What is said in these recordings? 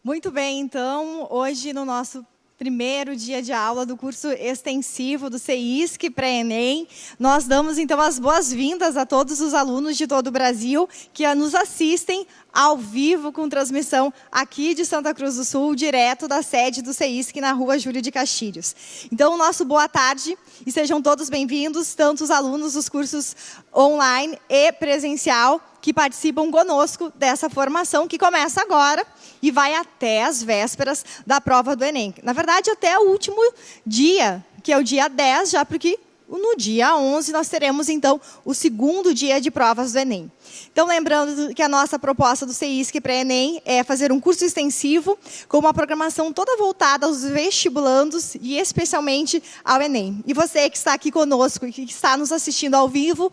Muito bem, então, hoje no nosso primeiro dia de aula do curso extensivo do CEISC Pré-ENEM, nós damos então as boas-vindas a todos os alunos de todo o Brasil que nos assistem ao vivo com transmissão aqui de Santa Cruz do Sul, direto da sede do CEISC na Rua Júlio de Castilhos. Então, nosso boa tarde e sejam todos bem-vindos, tanto os alunos dos cursos online e presencial que participam conosco dessa formação que começa agora e vai até as vésperas da prova do Enem. Na verdade, até o último dia, que é o dia 10, já porque no dia 11 nós teremos, então, o segundo dia de provas do Enem. Então, lembrando que a nossa proposta do CEISC Pré-ENEM é fazer um curso extensivo com uma programação toda voltada aos vestibulandos e especialmente ao Enem. E você que está aqui conosco e que está nos assistindo ao vivo,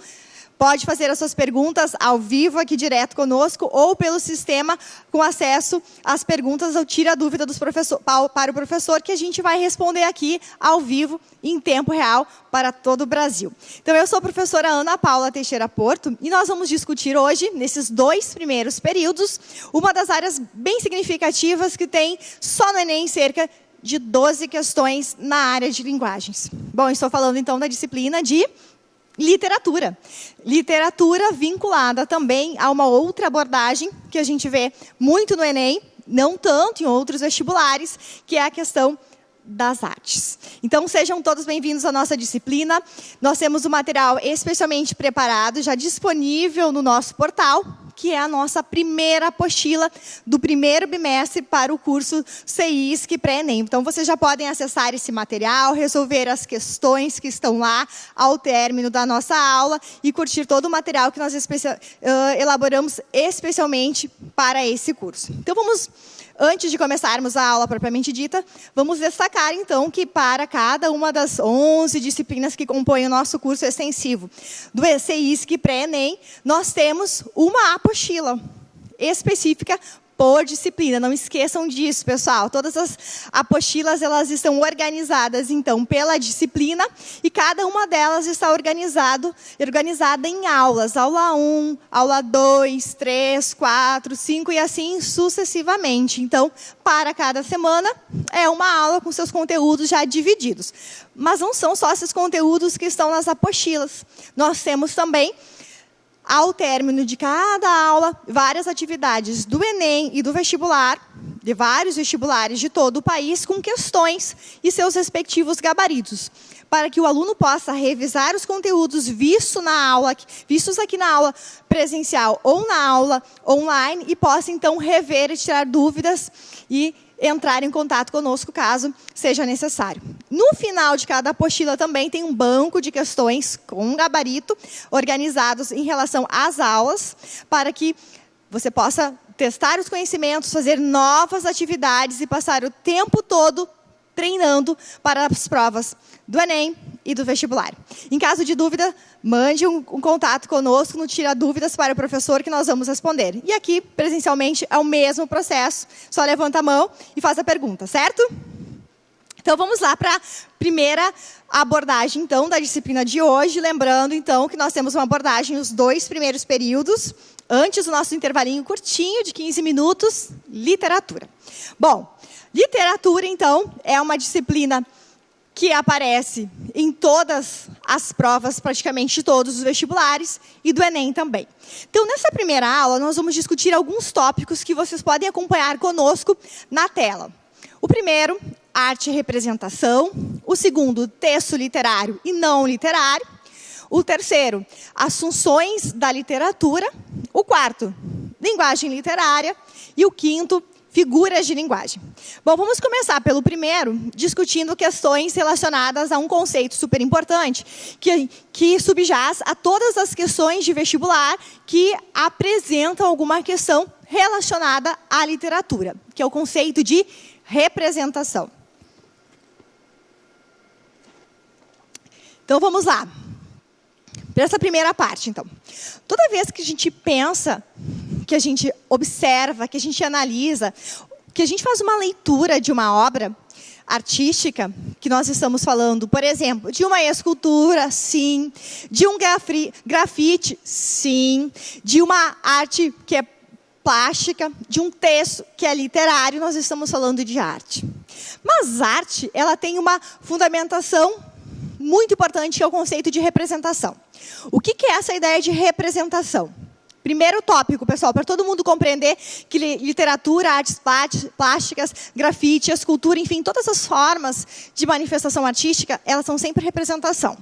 pode fazer as suas perguntas ao vivo aqui direto conosco ou pelo sistema com acesso às perguntas ao Tira a Dúvida para o professor, que a gente vai responder aqui ao vivo, em tempo real, para todo o Brasil. Então, eu sou a professora Ana Paula Teixeira Porto e nós vamos discutir hoje, nesses 2 primeiros períodos, uma das áreas bem significativas que tem só no Enem cerca de 12 questões na área de linguagens. Bom, estou falando então da disciplina de literatura. Literatura vinculada também a uma outra abordagem que a gente vê muito no Enem, não tanto em outros vestibulares, que é a questão das artes. Então, sejam todos bem-vindos à nossa disciplina. Nós temos o material especialmente preparado, já disponível no nosso portal, que é a nossa primeira apostila do primeiro bimestre para o curso CEISC Pré-ENEM. Então, vocês já podem acessar esse material, resolver as questões que estão lá ao término da nossa aula e curtir todo o material que nós elaboramos especialmente para esse curso. Então, antes de começarmos a aula propriamente dita, vamos destacar, então, que para cada uma das 11 disciplinas que compõem o nosso curso extensivo do CEISC Pré-ENEM, nós temos uma apostila específica por disciplina. Não esqueçam disso, pessoal. Todas as apostilas, elas estão organizadas, então, pela disciplina, e cada uma delas está organizada em aulas. Aula 1, aula 2, 3, 4, 5 e assim sucessivamente. Então, para cada semana, é uma aula com seus conteúdos já divididos. Mas não são só esses conteúdos que estão nas apostilas. Nós temos também, ao término de cada aula, várias atividades do Enem e do vestibular, de vários vestibulares de todo o país, com questões e seus respectivos gabaritos, para que o aluno possa revisar os conteúdos vistos aqui na aula presencial ou na aula online e possa, então, rever e tirar dúvidas e entrar em contato conosco, caso seja necessário. No final de cada apostila também tem um banco de questões com gabarito, organizados em relação às aulas, para que você possa testar os conhecimentos, fazer novas atividades e passar o tempo todo treinando para as provas do Enem e do vestibular. Em caso de dúvida, mande um contato conosco no Tira Dúvidas para o professor, que nós vamos responder. E aqui, presencialmente, é o mesmo processo. Só levanta a mão e faz a pergunta, certo? Então, vamos lá para a primeira abordagem, então, da disciplina de hoje. Lembrando, então, que nós temos uma abordagem nos 2 primeiros períodos, antes do nosso intervalinho curtinho, de 15 minutos, literatura. Bom, literatura, então, é uma disciplina que aparece em todas as provas, praticamente todos os vestibulares, e do Enem também. Então, nessa primeira aula, nós vamos discutir alguns tópicos que vocês podem acompanhar conosco na tela. O primeiro, arte e representação. O segundo, texto literário e não literário. O terceiro, as funções da literatura. O quarto, linguagem literária. E o quinto, figuras de linguagem. Bom, vamos começar pelo primeiro, discutindo questões relacionadas a um conceito super importante, que subjaz a todas as questões de vestibular que apresentam alguma questão relacionada à literatura, que é o conceito de representação. Então, vamos lá. Para essa primeira parte, então. Toda vez que a gente pensa, que a gente observa, que a gente analisa, que a gente faz uma leitura de uma obra artística, que nós estamos falando, por exemplo, de uma escultura, sim, de um grafite, sim, de uma arte que é plástica, de um texto que é literário, nós estamos falando de arte. Mas arte, ela tem uma fundamentação muito importante, que é o conceito de representação. O que é essa ideia de representação? Primeiro tópico, pessoal, para todo mundo compreender que literatura, artes plásticas, grafite, escultura, enfim, todas as formas de manifestação artística, elas são sempre representação.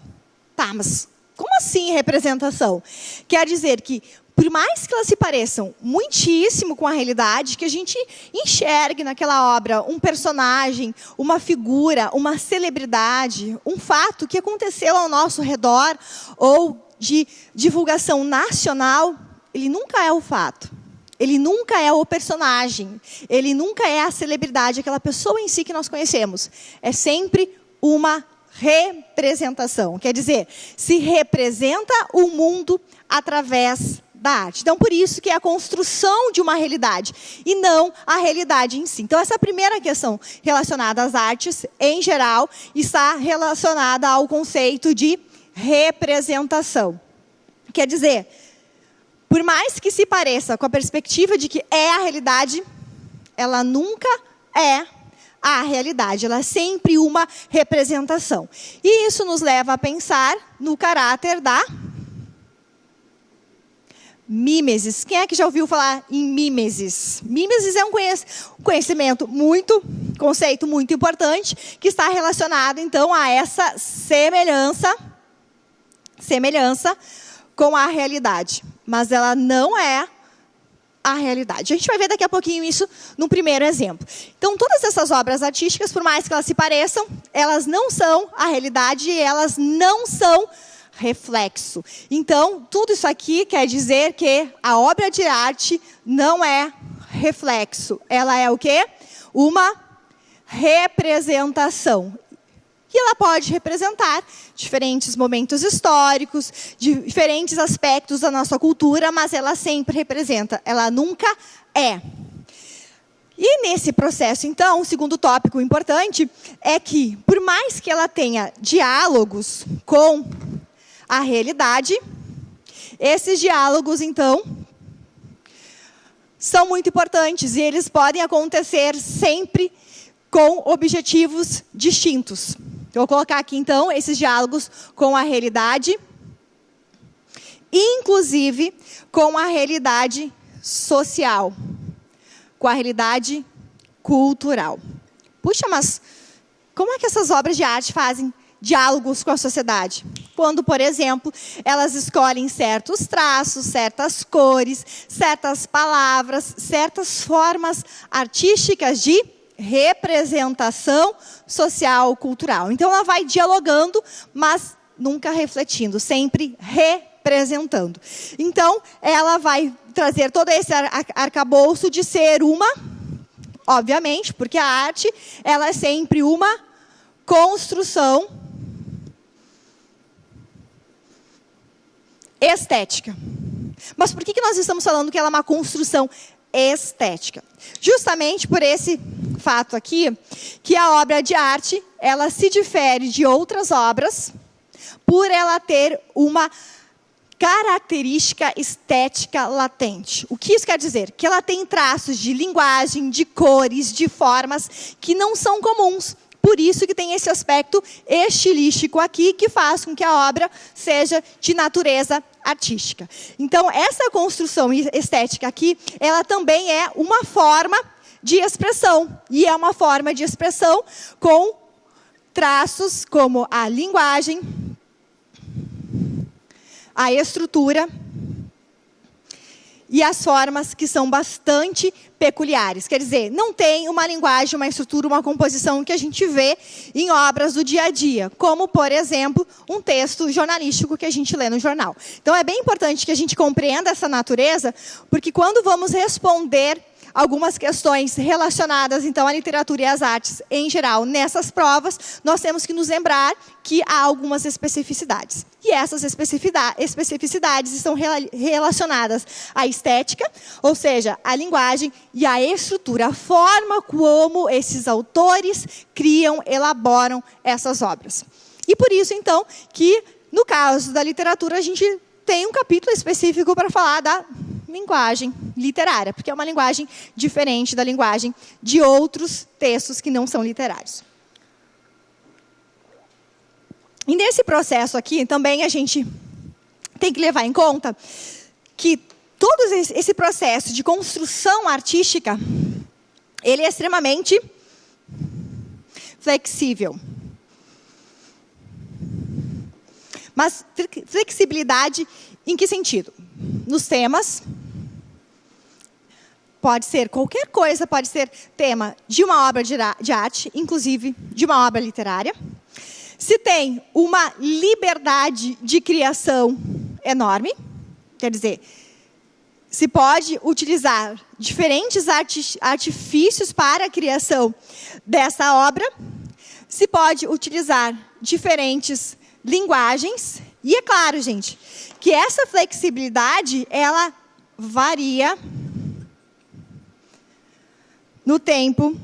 Tá, mas como assim representação? Quer dizer que, por mais que elas se pareçam muitíssimo com a realidade, que a gente enxergue naquela obra um personagem, uma figura, uma celebridade, um fato que aconteceu ao nosso redor, ou de divulgação nacional, ele nunca é o fato. Ele nunca é o personagem. Ele nunca é a celebridade, aquela pessoa em si que nós conhecemos. É sempre uma representação. Quer dizer, se representa o mundo através da arte. Então, por isso que é a construção de uma realidade, e não a realidade em si. Então, essa primeira questão relacionada às artes, em geral, está relacionada ao conceito de representação. Quer dizer, por mais que se pareça com a perspectiva de que é a realidade, ela nunca é a realidade. Ela é sempre uma representação. E isso nos leva a pensar no caráter da mímesis. Quem é que já ouviu falar em mímesis? Mímesis é um conhecimento conceito muito importante, que está relacionado, então, a essa semelhança com a realidade. Mas ela não é a realidade. A gente vai ver daqui a pouquinho isso no primeiro exemplo. Então, todas essas obras artísticas, por mais que elas se pareçam, elas não são a realidade e elas não são reflexo. Então, tudo isso aqui quer dizer que a obra de arte não é reflexo. Ela é o quê? Uma representação. E ela pode representar diferentes momentos históricos, diferentes aspectos da nossa cultura, mas ela sempre representa, ela nunca é. E nesse processo, então, o segundo tópico importante é que, por mais que ela tenha diálogos com a realidade, esses diálogos, então, são muito importantes e eles podem acontecer sempre com objetivos distintos. Eu vou colocar aqui, então, esses diálogos com a realidade, inclusive com a realidade social, com a realidade cultural. Puxa, mas como é que essas obras de arte fazem diálogos com a sociedade? Quando, por exemplo, elas escolhem certos traços, certas cores, certas palavras, certas formas artísticas de representação social, cultural. Então, ela vai dialogando, mas nunca refletindo, sempre representando. Então, ela vai trazer todo esse arcabouço de ser uma, obviamente, porque a arte, ela é sempre uma construção estética. Mas por que nós estamos falando que ela é uma construção estética? Justamente por esse fato aqui, que a obra de arte, ela se difere de outras obras por ela ter uma característica estética latente. O que isso quer dizer? Que ela tem traços de linguagem, de cores, de formas que não são comuns. Por isso que tem esse aspecto estilístico aqui, que faz com que a obra seja de natureza artística. Então, essa construção estética aqui, ela também é uma forma de expressão. E é uma forma de expressão com traços como a linguagem, a estrutura e as formas que são bastante peculiares. Quer dizer, não tem uma linguagem, uma estrutura, uma composição que a gente vê em obras do dia a dia, como, por exemplo, um texto jornalístico que a gente lê no jornal. Então, é bem importante que a gente compreenda essa natureza, porque quando vamos responder algumas questões relacionadas, então, à literatura e às artes em geral, nessas provas, nós temos que nos lembrar que há algumas especificidades. E essas especificidades estão relacionadas à estética, ou seja, à linguagem e à estrutura, a forma como esses autores criam, elaboram essas obras. E por isso, então, que no caso da literatura, a gente tem um capítulo específico para falar da linguagem literária, porque é uma linguagem diferente da linguagem de outros textos que não são literários. E nesse processo aqui, também a gente tem que levar em conta que todo esse processo de construção artística, ele é extremamente flexível. Mas flexibilidade em que sentido? Nos temas, pode ser qualquer coisa, pode ser tema de uma obra de arte, inclusive de uma obra literária. Se tem uma liberdade de criação enorme, quer dizer, se pode utilizar diferentes artifícios para a criação dessa obra, se pode utilizar diferentes linguagens, e é claro, gente, que essa flexibilidade, ela varia no tempo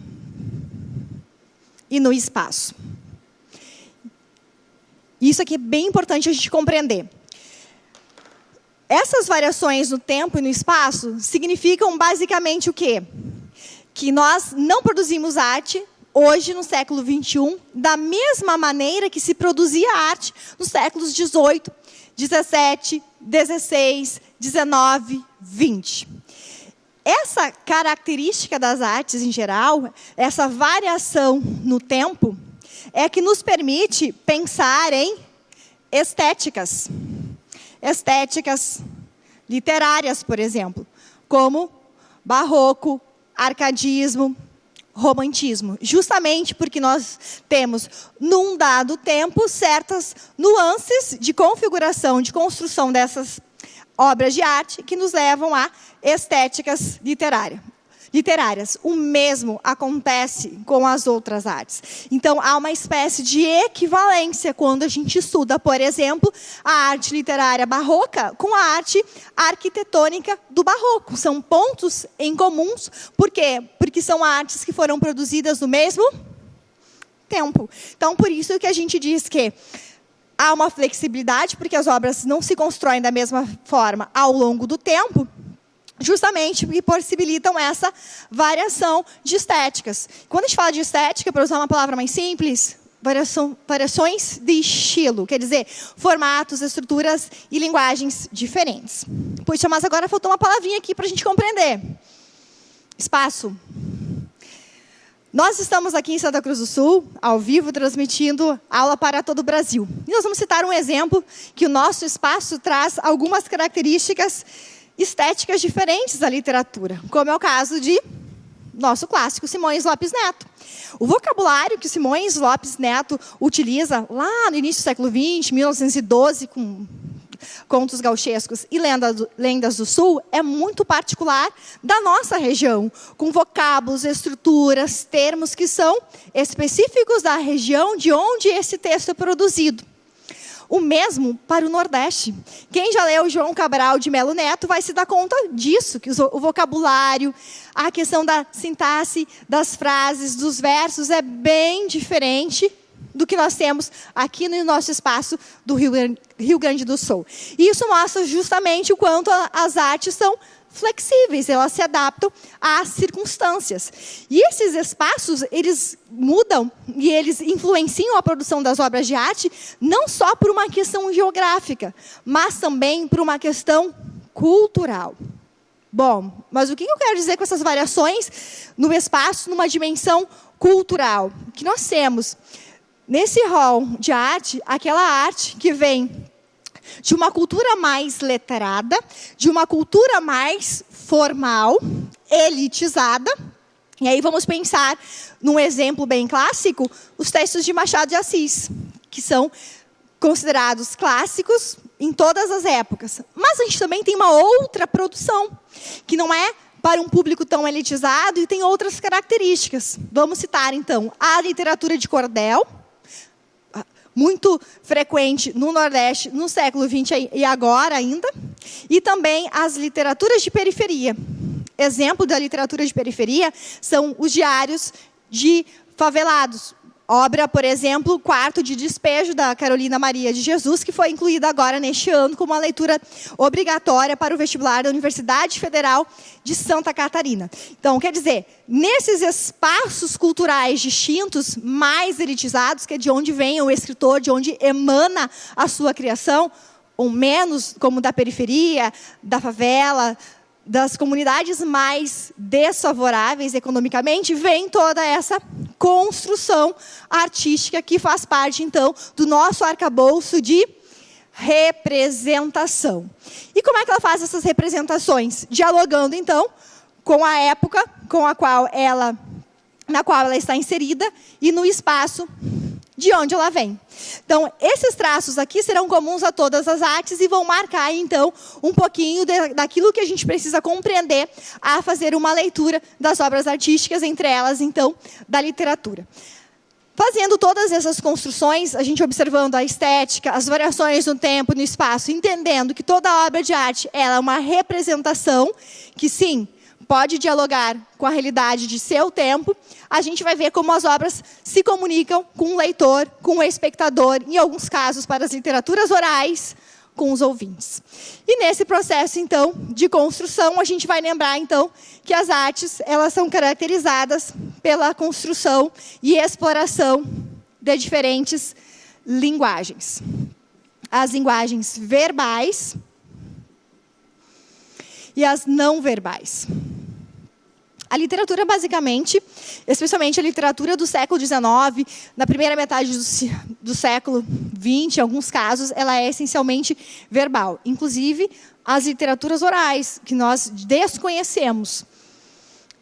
e no espaço. Isso aqui é bem importante a gente compreender. Essas variações no tempo e no espaço significam basicamente o quê? Que nós não produzimos arte hoje, no século XXI, da mesma maneira que se produzia arte nos séculos XVIII, XVII, XVI, XIX, XX. Essa característica das artes em geral, essa variação no tempo, é que nos permite pensar em estéticas. Estéticas literárias, por exemplo, como barroco, arcadismo, romantismo. Justamente porque nós temos, num dado tempo, certas nuances de configuração, de construção dessas obras de arte que nos levam a estéticas literárias. O mesmo acontece com as outras artes. Então, há uma espécie de equivalência quando a gente estuda, por exemplo, a arte literária barroca com a arte arquitetônica do barroco. São pontos em comuns. Por quê? Porque são artes que foram produzidas no mesmo tempo. Então, por isso que a gente diz que há uma flexibilidade, porque as obras não se constroem da mesma forma ao longo do tempo, justamente porque possibilitam essa variação de estéticas. Quando a gente fala de estética, para usar uma palavra mais simples, variações de estilo, quer dizer, formatos, estruturas e linguagens diferentes. Puxa, mas agora faltou uma palavrinha aqui para a gente compreender. Espaço. Nós estamos aqui em Santa Cruz do Sul, ao vivo, transmitindo aula para todo o Brasil. E nós vamos citar um exemplo que o nosso espaço traz algumas características estéticas diferentes da literatura, como é o caso de nosso clássico Simões Lopes Neto. O vocabulário que Simões Lopes Neto utiliza lá no início do século XX, 1912, com contos gauchescos e lendas do Sul, é muito particular da nossa região, com vocábulos, estruturas, termos que são específicos da região de onde esse texto é produzido. O mesmo para o Nordeste. Quem já leu João Cabral de Melo Neto vai se dar conta disso, que o vocabulário, a questão da sintaxe, das frases, dos versos é bem diferente do que nós temos aqui no nosso espaço do Rio Grande do Sul. E isso mostra justamente o quanto as artes são flexíveis, elas se adaptam às circunstâncias. E esses espaços, eles mudam e eles influenciam a produção das obras de arte, não só por uma questão geográfica, mas também por uma questão cultural. Bom, mas o que eu quero dizer com essas variações no espaço, numa dimensão cultural? Que nós temos, nesse rol de arte, aquela arte que vem de uma cultura mais letrada, de uma cultura mais formal, elitizada. E aí vamos pensar num exemplo bem clássico, os textos de Machado de Assis, que são considerados clássicos em todas as épocas. Mas a gente também tem uma outra produção, que não é para um público tão elitizado e tem outras características. Vamos citar, então, a literatura de cordel, muito frequente no Nordeste, no século XX e agora ainda, e também as literaturas de periferia. Exemplo da literatura de periferia são os diários de favelados, obra, por exemplo, Quarto de Despejo, da Carolina Maria de Jesus, que foi incluída agora neste ano como uma leitura obrigatória para o vestibular da Universidade Federal de Santa Catarina. Então, quer dizer, nesses espaços culturais distintos, mais elitizados, que é de onde vem o escritor, de onde emana a sua criação, ou menos, como da periferia, da favela, das comunidades mais desfavoráveis economicamente, vem toda essa construção artística que faz parte, então, do nosso arcabouço de representação. E como é que ela faz essas representações? Dialogando, então, com a época na qual ela está inserida e no espaço de onde ela vem. Então, esses traços aqui serão comuns a todas as artes e vão marcar, então, um pouquinho daquilo que a gente precisa compreender a fazer uma leitura das obras artísticas, entre elas, então, da literatura. Fazendo todas essas construções, a gente observando a estética, as variações no tempo e no espaço, entendendo que toda obra de arte ela é uma representação, que sim, pode dialogar com a realidade de seu tempo, a gente vai ver como as obras se comunicam com o leitor, com o espectador, em alguns casos, para as literaturas orais, com os ouvintes. E nesse processo, então, de construção, a gente vai lembrar, então, que as artes elas são caracterizadas pela construção e exploração de diferentes linguagens. As linguagens verbais e as não verbais. A literatura, basicamente, especialmente a literatura do século XIX, na primeira metade do século XX, em alguns casos, ela é essencialmente verbal. Inclusive, as literaturas orais, que nós desconhecemos.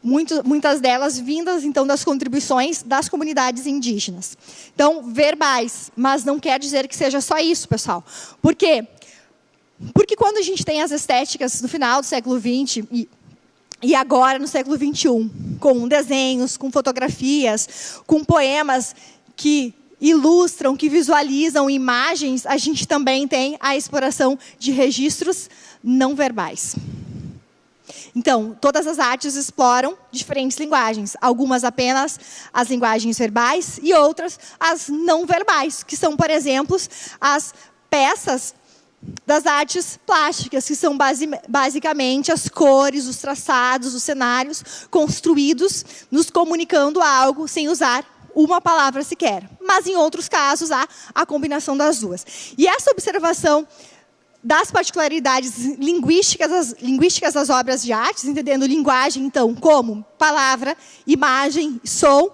Muitas delas vindas, então, das contribuições das comunidades indígenas. Então, verbais, mas não quer dizer que seja só isso, pessoal. Por quê? Porque quando a gente tem as estéticas no final do século XX e agora no século XXI, com desenhos, com fotografias, com poemas que ilustram, que visualizam imagens, a gente também tem a exploração de registros não verbais. Então, todas as artes exploram diferentes linguagens, algumas apenas as linguagens verbais e outras as não verbais, que são, por exemplo, as peças das artes plásticas, que são basicamente as cores, os traçados, os cenários construídos, nos comunicando algo sem usar uma palavra sequer. Mas, em outros casos, há a combinação das duas. E essa observação das particularidades linguísticas das obras de artes, entendendo linguagem, então, como palavra, imagem, som,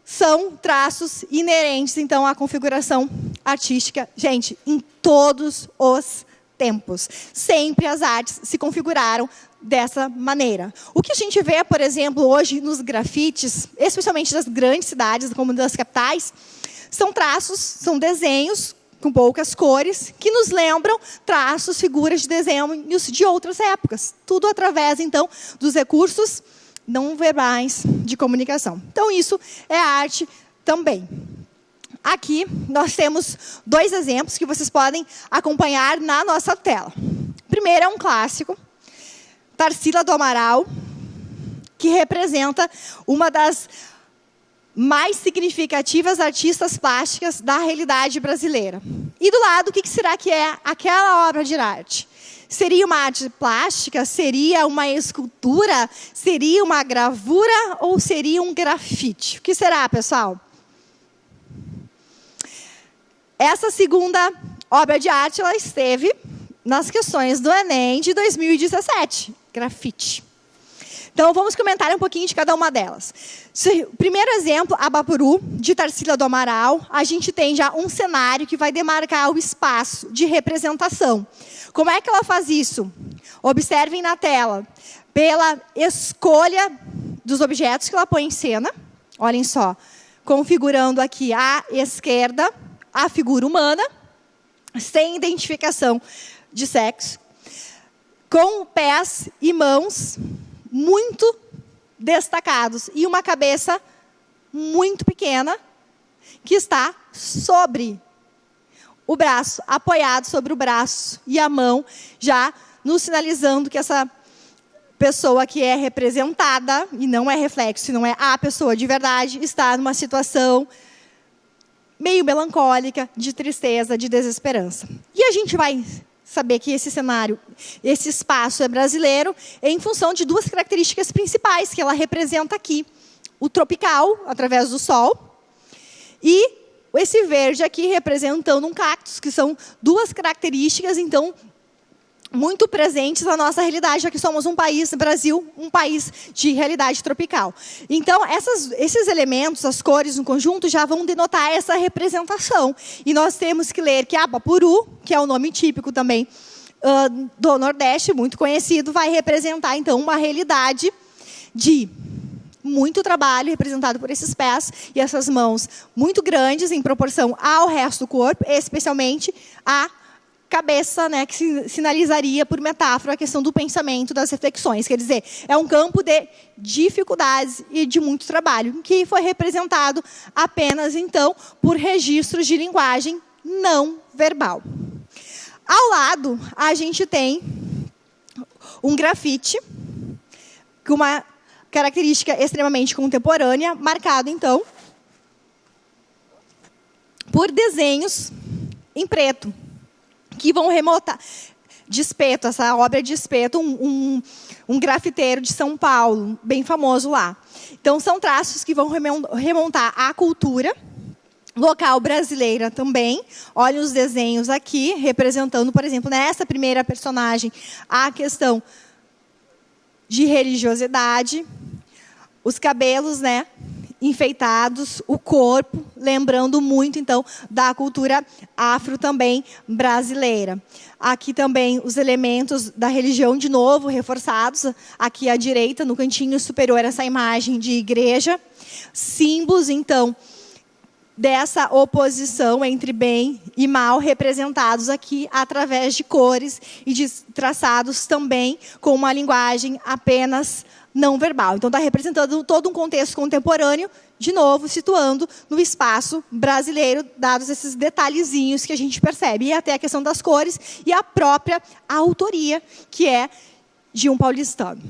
são traços inerentes, então, à configuração artística, gente, em todos os tempos. Sempre as artes se configuraram dessa maneira. O que a gente vê, por exemplo, hoje nos grafites, especialmente das grandes cidades, como das capitais, são traços, são desenhos com poucas cores, que nos lembram traços, figuras de desenhos de outras épocas. Tudo através, então, dos recursos não verbais de comunicação. Então, isso é arte também. Aqui, nós temos dois exemplos que vocês podem acompanhar na nossa tela. Primeiro é um clássico, Tarsila do Amaral, que representa uma das mais significativas artistas plásticas da realidade brasileira. E do lado, o que será que é aquela obra de arte? Seria uma arte plástica? Seria uma escultura? Seria uma gravura? Ou seria um grafite? O que será, pessoal? Essa segunda obra de arte, ela esteve nas questões do Enem de 2017, grafite. Então, vamos comentar um pouquinho de cada uma delas. Primeiro exemplo, Abapuru, de Tarsila do Amaral. A gente tem já um cenário que vai demarcar o espaço de representação. Como é que ela faz isso? Observem na tela. Pela escolha dos objetos que ela põe em cena. Olhem só. Configurando aqui à esquerda a figura humana, sem identificação de sexo, com pés e mãos muito destacados e uma cabeça muito pequena que está sobre o braço, apoiado sobre o braço e a mão, já nos sinalizando que essa pessoa que é representada, e não é reflexo, não é a pessoa de verdade, está numa situação meio melancólica, de tristeza, de desesperança. E a gente vai saber que esse cenário, esse espaço é brasileiro em função de duas características principais que ela representa aqui. O tropical, através do sol, e esse verde aqui representando um cactus, que são duas características, então, muito presentes na nossa realidade, já que somos um país, Brasil, um país de realidade tropical. Então, esses elementos, as cores no conjunto, já vão denotar essa representação. E nós temos que ler que Abapuru, que é o nome típico também do Nordeste, muito conhecido, vai representar, então, uma realidade de muito trabalho, representado por esses pés e essas mãos muito grandes em proporção ao resto do corpo, especialmente a cabeça, né, que sinalizaria por metáfora a questão do pensamento, das reflexões. Quer dizer, é um campo de dificuldades e de muito trabalho, que foi representado apenas, então, por registros de linguagem não verbal. Ao lado, a gente tem um grafite, com uma característica extremamente contemporânea, marcado, então, por desenhos em preto, que vão remontar. Despeto, essa obra é Despeto, um grafiteiro de São Paulo, bem famoso lá. Então, são traços que vão remontar à cultura local brasileira também. Olhem os desenhos aqui, representando, por exemplo, nessa primeira personagem, a questão de religiosidade, os cabelos, né, enfeitados, o corpo, lembrando muito, então, da cultura afro também brasileira. Aqui também os elementos da religião, de novo, reforçados. Aqui à direita, no cantinho superior, essa imagem de igreja. Símbolos, então, dessa oposição entre bem e mal, representados aqui através de cores e de traçados também com uma linguagem apenas não verbal. Então, está representando todo um contexto contemporâneo, de novo, situando no espaço brasileiro, dados esses detalhezinhos que a gente percebe. E até a questão das cores e a própria autoria, que é de um paulistano.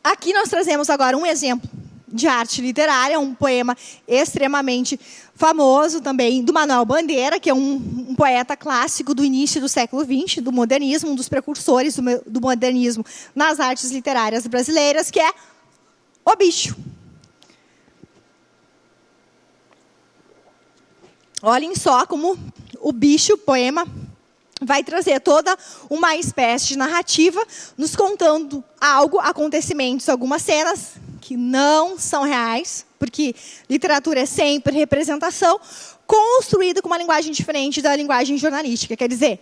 Aqui nós trazemos agora um exemplo de arte literária, um poema extremamente famoso também, do Manuel Bandeira, que é um poeta clássico do início do século XX, do modernismo, um dos precursores do modernismo nas artes literárias brasileiras, que é O Bicho. Olhem só como o bicho, poema, vai trazer toda uma espécie de narrativa, nos contando algo, acontecimentos, algumas cenas que não são reais, porque literatura é sempre representação, construída com uma linguagem diferente da linguagem jornalística. Quer dizer,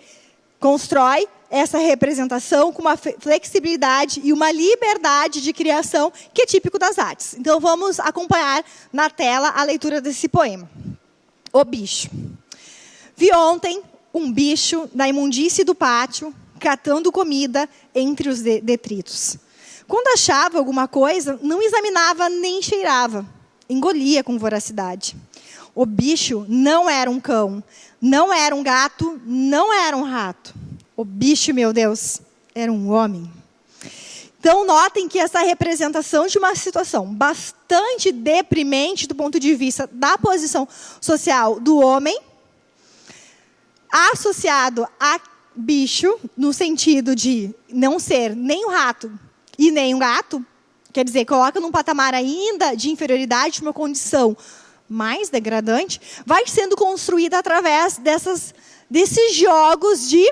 constrói essa representação com uma flexibilidade e uma liberdade de criação que é típico das artes. Então, vamos acompanhar na tela a leitura desse poema. O Bicho. Vi ontem um bicho na imundície do pátio, catando comida entre os detritos. Quando achava alguma coisa, não examinava nem cheirava. Engolia com voracidade. O bicho não era um cão, não era um gato, não era um rato. O bicho, meu Deus, era um homem. Então, notem que essa representação de uma situação bastante deprimente do ponto de vista da posição social do homem, associado a bicho, no sentido de não ser nem um rato e nem um gato, quer dizer, coloca num patamar ainda de inferioridade, uma condição mais degradante, vai sendo construída através desses jogos de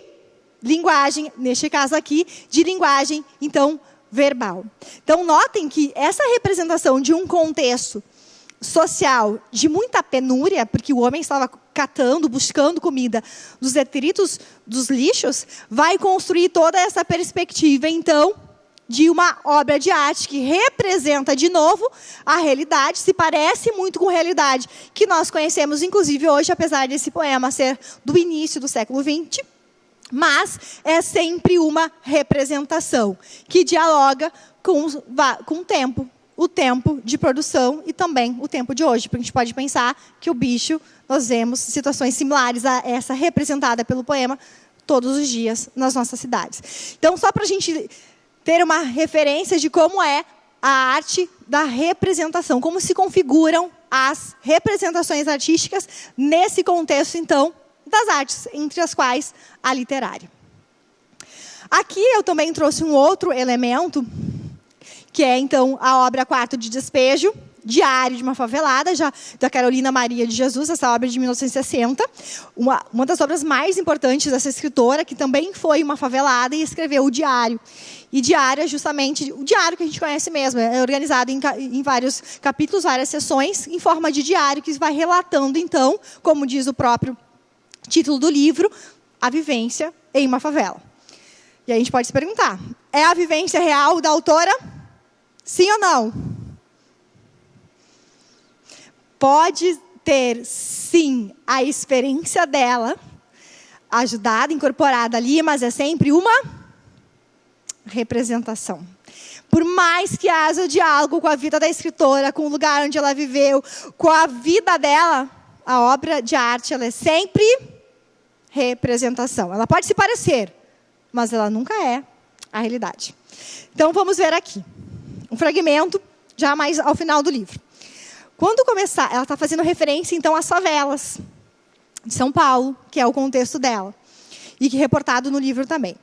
linguagem, neste caso aqui, de linguagem, então, verbal. Então, notem que essa representação de um contexto social de muita penúria, porque o homem estava catando, buscando comida dos detritos, dos lixos, vai construir toda essa perspectiva, então, de uma obra de arte que representa, de novo, a realidade, se parece muito com a realidade que nós conhecemos, inclusive hoje, apesar desse poema ser do início do século XX, mas é sempre uma representação que dialoga com o tempo de produção e também o tempo de hoje. Porque a gente pode pensar que o bicho, nós vemos situações similares a essa representada pelo poema todos os dias nas nossas cidades. Então, só para a gente ter uma referência de como é a arte da representação, como se configuram as representações artísticas nesse contexto, então, das artes, entre as quais a literária. Aqui eu também trouxe um outro elemento, que é, então, a obra Quarto de Despejo, Diário de uma Favelada, já da Carolina Maria de Jesus, essa obra de 1960, uma das obras mais importantes dessa escritora, que também foi uma favelada e escreveu o Diário. E Diário é justamente o diário que a gente conhece mesmo, é organizado em vários capítulos, várias sessões, em forma de diário, que vai relatando, então, como diz o próprio título do livro, a vivência em uma favela. E aí a gente pode se perguntar, é a vivência real da autora? Sim ou não? Pode ter, sim, a experiência dela, ajudada, incorporada ali, mas é sempre uma representação. Por mais que haja diálogo com a vida da escritora, com o lugar onde ela viveu, com a vida dela, a obra de arte, ela é sempre representação. Ela pode se parecer, mas ela nunca é a realidade. Então, vamos ver aqui um fragmento, já mais ao final do livro. Quando começar, ela está fazendo referência, então, às favelas de São Paulo, que é o contexto dela, e que é reportado no livro também.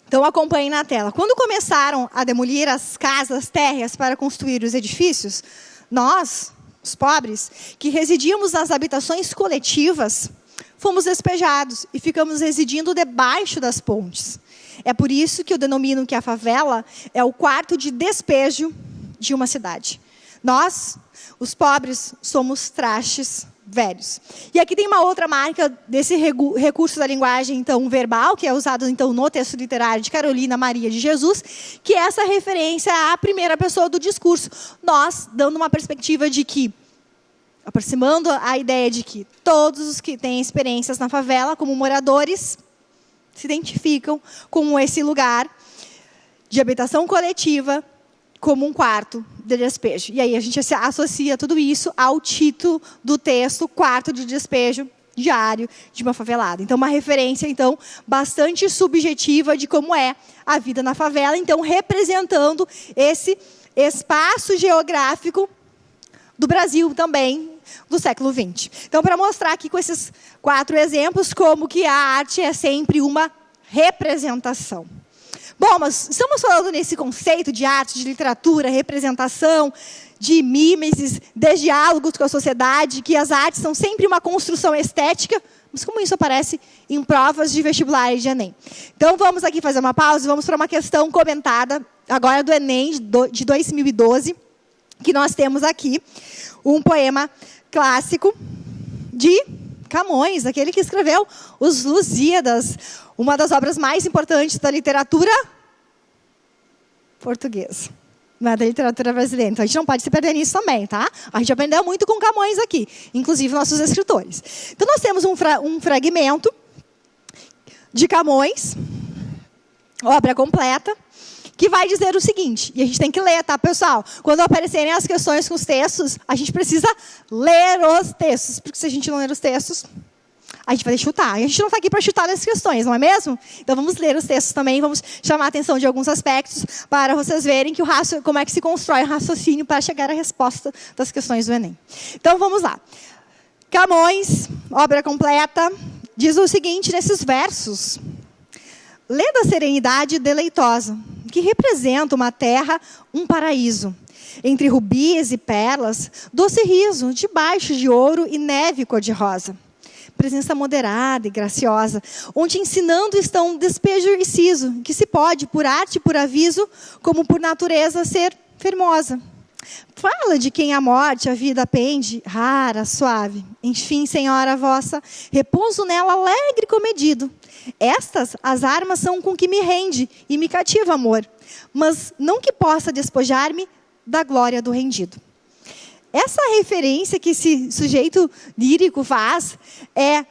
Então, acompanhem na tela. Quando começaram a demolir as casas térreas para construir os edifícios, nós, os pobres, que residíamos nas habitações coletivas, fomos despejados e ficamos residindo debaixo das pontes. É por isso que eu denomino que a favela é o quarto de despejo de uma cidade. Nós, os pobres, somos trastes velhos. E aqui tem uma outra marca desse recurso da linguagem, então, verbal, que é usado, então, no texto literário de Carolina Maria de Jesus, que é essa referência à primeira pessoa do discurso. Nós, dando uma perspectiva de que, aproximando a ideia de que todos os que têm experiências na favela, como moradores, se identificam com esse lugar de habitação coletiva, como um quarto de despejo. E aí a gente associa tudo isso ao título do texto, Quarto de Despejo, Diário de uma Favelada. Então, uma referência, então, bastante subjetiva de como é a vida na favela, então, representando esse espaço geográfico do Brasil também, do século XX. Então, para mostrar aqui com esses 4 exemplos, como que a arte é sempre uma representação. Bom, mas estamos falando nesse conceito de arte, de literatura, representação, de mimesis, de diálogos com a sociedade, que as artes são sempre uma construção estética, mas como isso aparece em provas de vestibular e de Enem. Então, vamos aqui fazer uma pausa e vamos para uma questão comentada, agora do Enem de 2012, que nós temos aqui um poema clássico de Camões, aquele que escreveu Os Lusíadas, uma das obras mais importantes da literatura portuguesa, não é da literatura brasileira. Então, a gente não pode se perder nisso também, tá? A gente aprendeu muito com Camões aqui, inclusive nossos escritores. Então, nós temos um fragmento de Camões, obra completa, que vai dizer o seguinte, e a gente tem que ler, tá, pessoal? Quando aparecerem as questões com os textos, a gente precisa ler os textos, porque se a gente não ler os textos, a gente vai chutar. E a gente não está aqui para chutar as questões, não é mesmo? Então, vamos ler os textos também, vamos chamar a atenção de alguns aspectos para vocês verem que como é que se constrói o raciocínio para chegar à resposta das questões do Enem. Então, vamos lá. Camões, obra completa, diz o seguinte nesses versos. Lê da serenidade deleitosa, que representa uma terra, um paraíso. Entre rubis e pérolas, doce riso, debaixo de ouro e neve cor-de-rosa. Presença moderada e graciosa, onde ensinando estão um despejo e siso, que se pode, por arte e por aviso, como por natureza, ser fermosa. Fala de quem a morte, a vida pende, rara, suave. Enfim, senhora vossa, repouso nela alegre e comedido. Estas, as armas são com que me rende e me cativa amor, mas não que possa despojar-me da glória do rendido. Essa referência que esse sujeito lírico faz é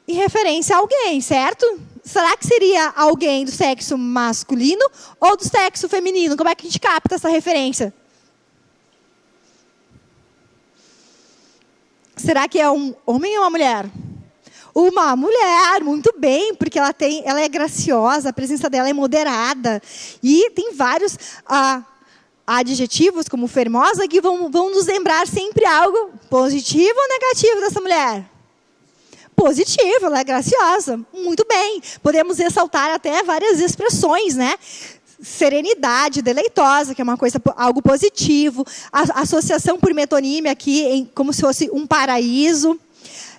em referência a alguém, certo? Será que seria alguém do sexo masculino ou do sexo feminino? Como é que a gente capta essa referência? Será que é um homem ou uma mulher? Uma mulher, muito bem, porque ela é graciosa, a presença dela é moderada. E tem vários adjetivos, como formosa, que vão nos lembrar sempre algo positivo ou negativo dessa mulher. Positivo, ela é graciosa. Muito bem. Podemos ressaltar até várias expressões, né? Serenidade, deleitosa, que é uma coisa, algo positivo. A associação por metonímia aqui, como se fosse um paraíso.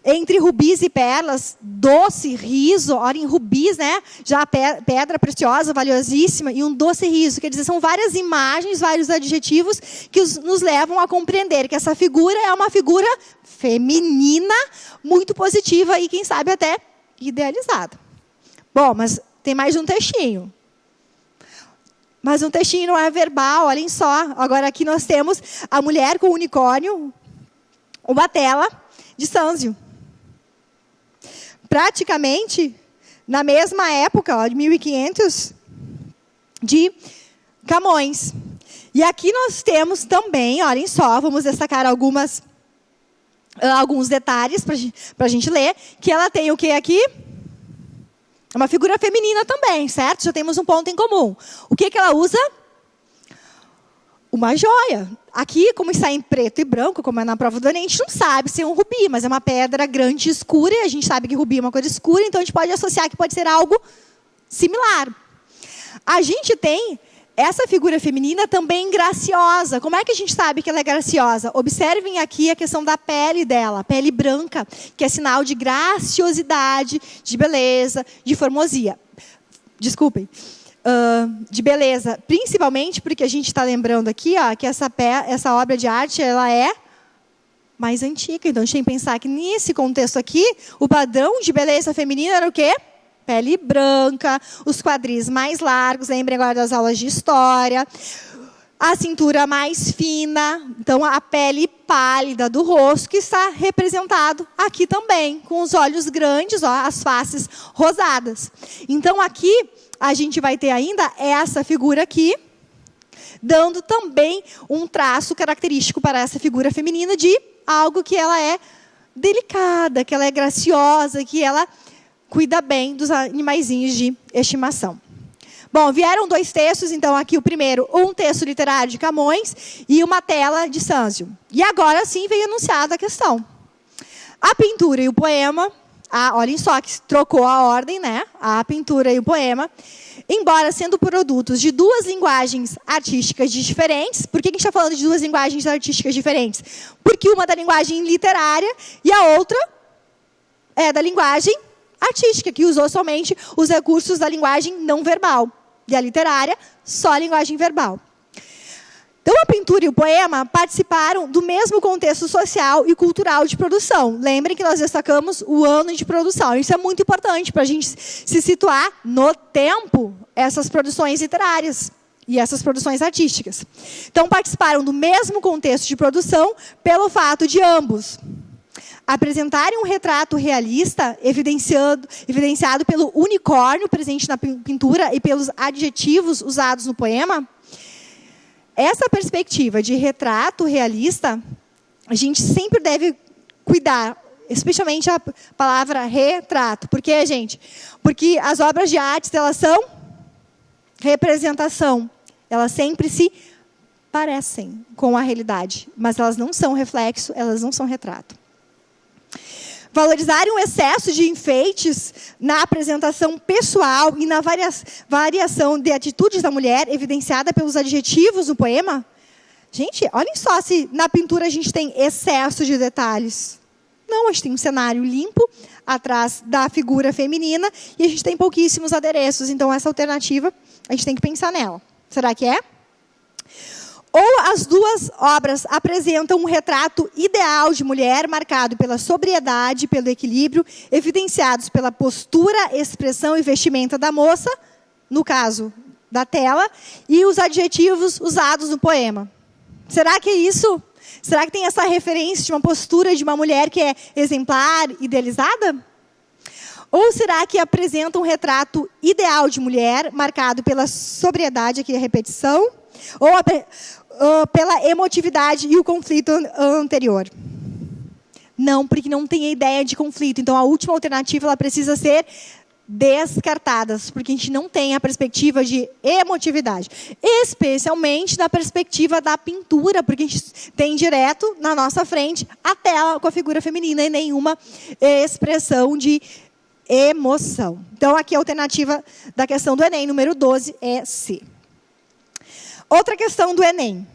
Entre rubis e pérolas, doce riso, olhem, rubis, né? Já pedra preciosa, valiosíssima, e um doce riso. Quer dizer, são várias imagens, vários adjetivos que nos levam a compreender que essa figura é uma figura feminina, muito positiva e, quem sabe, até idealizada. Bom, mas tem mais um textinho. Mas um textinho não é verbal, olhem só. Agora aqui nós temos a mulher com o unicórnio, uma tela de Sâncio. Praticamente, na mesma época, de 1500, de Camões. E aqui nós temos também, olhem só, vamos destacar alguns detalhes para a gente ler, que ela tem o que aqui? Uma figura feminina também, certo? Já temos um ponto em comum. O que ela usa? Uma joia. Aqui, como está em preto e branco, como é na prova do Enem, a gente não sabe se é um rubi, mas é uma pedra grande e escura, e a gente sabe que rubi é uma cor escura, então a gente pode associar que pode ser algo similar. A gente tem essa figura feminina também graciosa. Como é que a gente sabe que ela é graciosa? Observem aqui a questão da pele dela, pele branca, que é sinal de graciosidade, de beleza, de formosia. Desculpem. De beleza, principalmente porque a gente está lembrando aqui, ó, que essa obra de arte ela é mais antiga. Então, a gente tem que pensar que nesse contexto aqui, o padrão de beleza feminina era o quê? Pele branca, os quadris mais largos, lembrem agora das aulas de história, a cintura mais fina, então a pele pálida do rosto, que está representado aqui também, com os olhos grandes, ó, as faces rosadas. Então, aqui a gente vai ter ainda essa figura aqui, dando também um traço característico para essa figura feminina de algo que ela é delicada, que ela é graciosa, que ela cuida bem dos animaizinhos de estimação. Bom, vieram dois textos, então aqui o primeiro, um texto literário de Camões e uma tela de Sâncio. E agora sim vem anunciada a questão. A pintura e o poema... olhem só que trocou a ordem, né? A pintura e o poema. Embora sendo produtos de duas linguagens artísticas diferentes. Por que a gente está falando de duas linguagens artísticas diferentes? Porque uma é da linguagem literária e a outra é da linguagem artística, que usou somente os recursos da linguagem não verbal. E a literária, só a linguagem verbal. Então, a pintura e o poema participaram do mesmo contexto social e cultural de produção. Lembrem que nós destacamos o ano de produção. Isso é muito importante para a gente se situar no tempo, essas produções literárias e essas produções artísticas. Então, participaram do mesmo contexto de produção pelo fato de ambos apresentarem um retrato realista, evidenciado pelo unicórnio presente na pintura e pelos adjetivos usados no poema. Essa perspectiva de retrato realista, a gente sempre deve cuidar, especialmente a palavra retrato. Por quê, gente? Porque as obras de arte, elas são representação. Elas sempre se parecem com a realidade, mas elas não são reflexo, elas não são retrato. Valorizarem o excesso de enfeites na apresentação pessoal e na variação de atitudes da mulher, evidenciada pelos adjetivos no poema. Gente, olhem só se na pintura a gente tem excesso de detalhes. Não, a gente tem um cenário limpo atrás da figura feminina e a gente tem pouquíssimos adereços. Então, essa alternativa, a gente tem que pensar nela. Será que é? Ou as duas obras apresentam um retrato ideal de mulher, marcado pela sobriedade, pelo equilíbrio, evidenciados pela postura, expressão e vestimenta da moça, no caso da tela, e os adjetivos usados no poema. Será que é isso? Será que tem essa referência de uma postura de uma mulher que é exemplar, idealizada? Ou será que apresenta um retrato ideal de mulher, marcado pela sobriedade, aqui a repetição, ou pela emotividade e o conflito anterior? Não, porque não tem a ideia de conflito. Então, a última alternativa ela precisa ser descartada, porque a gente não tem a perspectiva de emotividade. Especialmente na perspectiva da pintura, porque a gente tem direto na nossa frente a tela com a figura feminina e nenhuma expressão de emoção. Então, aqui a alternativa da questão do Enem, número 12, é C. Outra questão do Enem.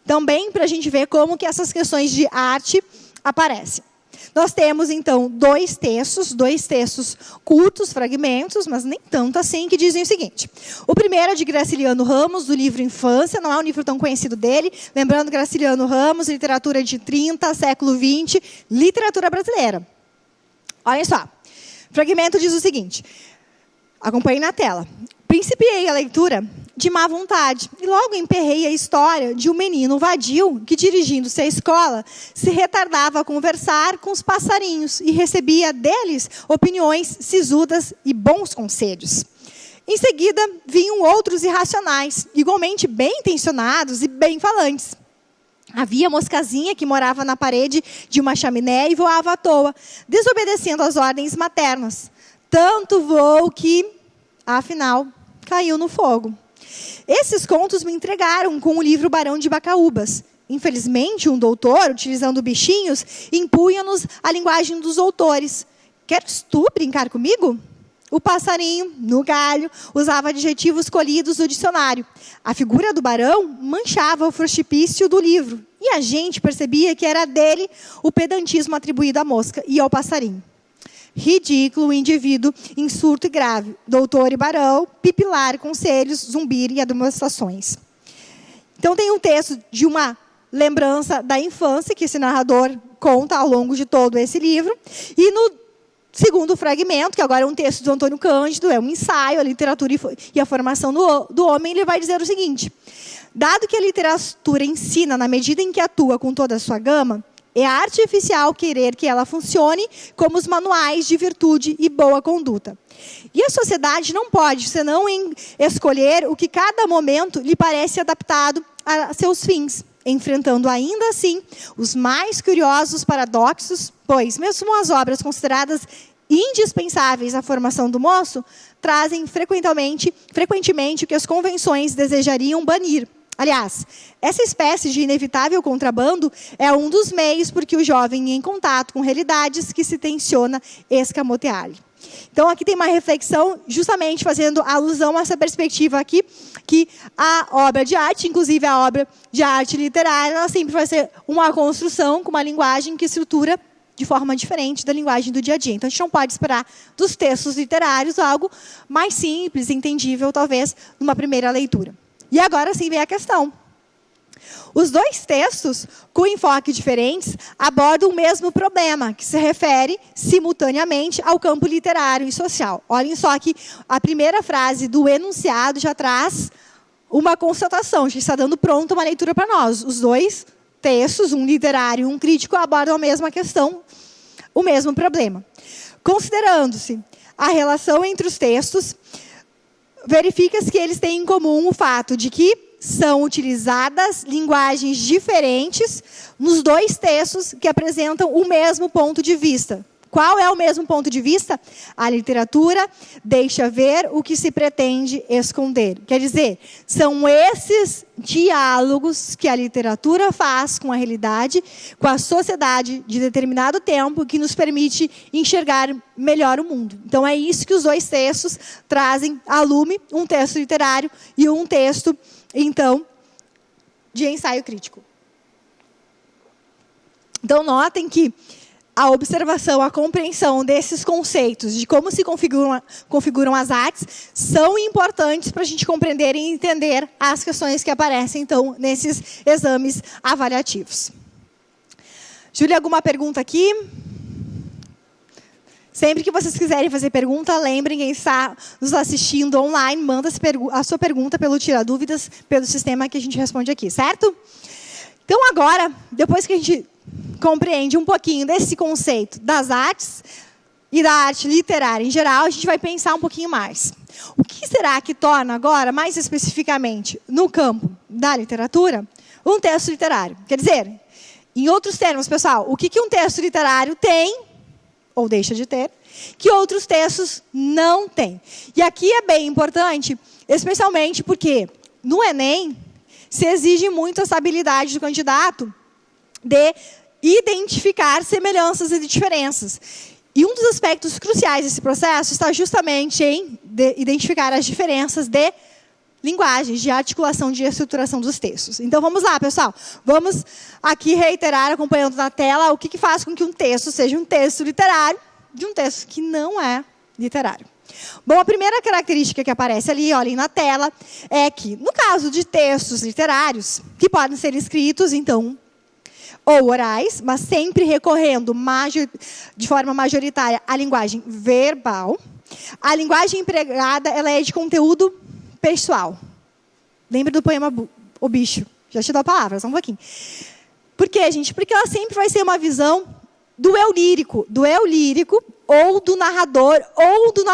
Também para a gente ver como que essas questões de arte aparecem. Nós temos, então, dois textos curtos, fragmentos, mas nem tanto assim, que dizem o seguinte. O primeiro é de Graciliano Ramos, do livro Infância, não é um livro tão conhecido dele. Lembrando, Graciliano Ramos, literatura de 30, século 20, literatura brasileira. Olhem só. O fragmento diz o seguinte, acompanhe na tela. Principiei a leitura de má vontade e logo emperrei a história de um menino vadio que, dirigindo-se à escola, se retardava a conversar com os passarinhos e recebia deles opiniões sisudas e bons conselhos. Em seguida, vinham outros irracionais, igualmente bem intencionados e bem falantes. Havia moscazinha que morava na parede de uma chaminé e voava à toa, desobedecendo às ordens maternas. Tanto voou que, afinal, caiu no fogo. Esses contos me entregaram com o livro Barão de Bacaúbas. Infelizmente, um doutor, utilizando bichinhos, impunha-nos a linguagem dos autores. Queres tu brincar comigo? O passarinho, no galho, usava adjetivos colhidos do dicionário. A figura do barão manchava o frontispício do livro. E a gente percebia que era dele o pedantismo atribuído à mosca e ao passarinho. Ridículo o indivíduo em surto e grave. Doutor e barão, pipilar, conselhos, zumbir e admoestações. Então tem um texto de uma lembrança da infância que esse narrador conta ao longo de todo esse livro. E no segundo fragmento, que agora é um texto do Antônio Cândido, é um ensaio, a literatura e a formação do homem, ele vai dizer o seguinte. Dado que a literatura ensina na medida em que atua com toda a sua gama, é artificial querer que ela funcione como os manuais de virtude e boa conduta. E a sociedade não pode, senão escolher o que cada momento lhe parece adaptado a seus fins, enfrentando ainda assim os mais curiosos paradoxos, pois mesmo as obras consideradas indispensáveis à formação do moço trazem frequentemente o que as convenções desejariam banir. Aliás, essa espécie de inevitável contrabando é um dos meios por que o jovem, em contato com realidades que se tenciona escamotear-lhe. Então, aqui tem uma reflexão justamente fazendo alusão a essa perspectiva aqui, que a obra de arte, inclusive a obra de arte literária, ela sempre vai ser uma construção com uma linguagem que estrutura de forma diferente da linguagem do dia a dia. Então, a gente não pode esperar dos textos literários algo mais simples, entendível, talvez, numa primeira leitura. E agora sim vem a questão. Os dois textos, com enfoques diferentes, abordam o mesmo problema, que se refere simultaneamente ao campo literário e social. Olhem só que a primeira frase do enunciado já traz uma constatação, já está dando pronta uma leitura para nós. Os dois textos, um literário e um crítico, abordam a mesma questão, o mesmo problema. Considerando-se a relação entre os textos, verifica-se que eles têm em comum o fato de que são utilizadas linguagens diferentes nos dois textos que apresentam o mesmo ponto de vista. Qual é o mesmo ponto de vista? A literatura deixa ver o que se pretende esconder. Quer dizer, são esses diálogos que a literatura faz com a realidade, com a sociedade de determinado tempo, que nos permite enxergar melhor o mundo. Então, é isso que os dois textos trazem à lume, um texto literário e um texto, então, de ensaio crítico. Então, notem que a observação, a compreensão desses conceitos, de como se configuram as artes, são importantes para a gente compreender e entender as questões que aparecem, então, nesses exames avaliativos. Júlia, alguma pergunta aqui? Sempre que vocês quiserem fazer pergunta, lembrem, quem está nos assistindo online, manda a sua pergunta pelo Tira Dúvidas, pelo sistema que a gente responde aqui, certo? Então, agora, depois que a gente compreende um pouquinho desse conceito das artes e da arte literária em geral, a gente vai pensar um pouquinho mais. O que será que torna agora, mais especificamente, no campo da literatura, um texto literário? Quer dizer, Em outros termos, pessoal, o que um texto literário tem, ou deixa de ter, que outros textos não têm. E aqui é bem importante, especialmente porque no Enem se exige muito essa habilidade do candidato de identificar semelhanças e diferenças. E um dos aspectos cruciais desse processo está justamente em identificar as diferenças de linguagens, de articulação, de estruturação dos textos. Então, vamos lá, pessoal. Vamos aqui reiterar, acompanhando na tela, o que faz com que um texto seja um texto literário de um texto que não é literário. Bom, a primeira característica que aparece ali, olhem na tela, é que, no caso de textos literários, que podem ser escritos, então, ou orais, mas sempre recorrendo de forma majoritária à linguagem verbal, a linguagem empregada ela é de conteúdo pessoal. Lembra do poema O Bicho? Já te dou a palavra, só um pouquinho. Por quê, gente? Porque ela sempre vai ser uma visão do eu lírico ou do narrador do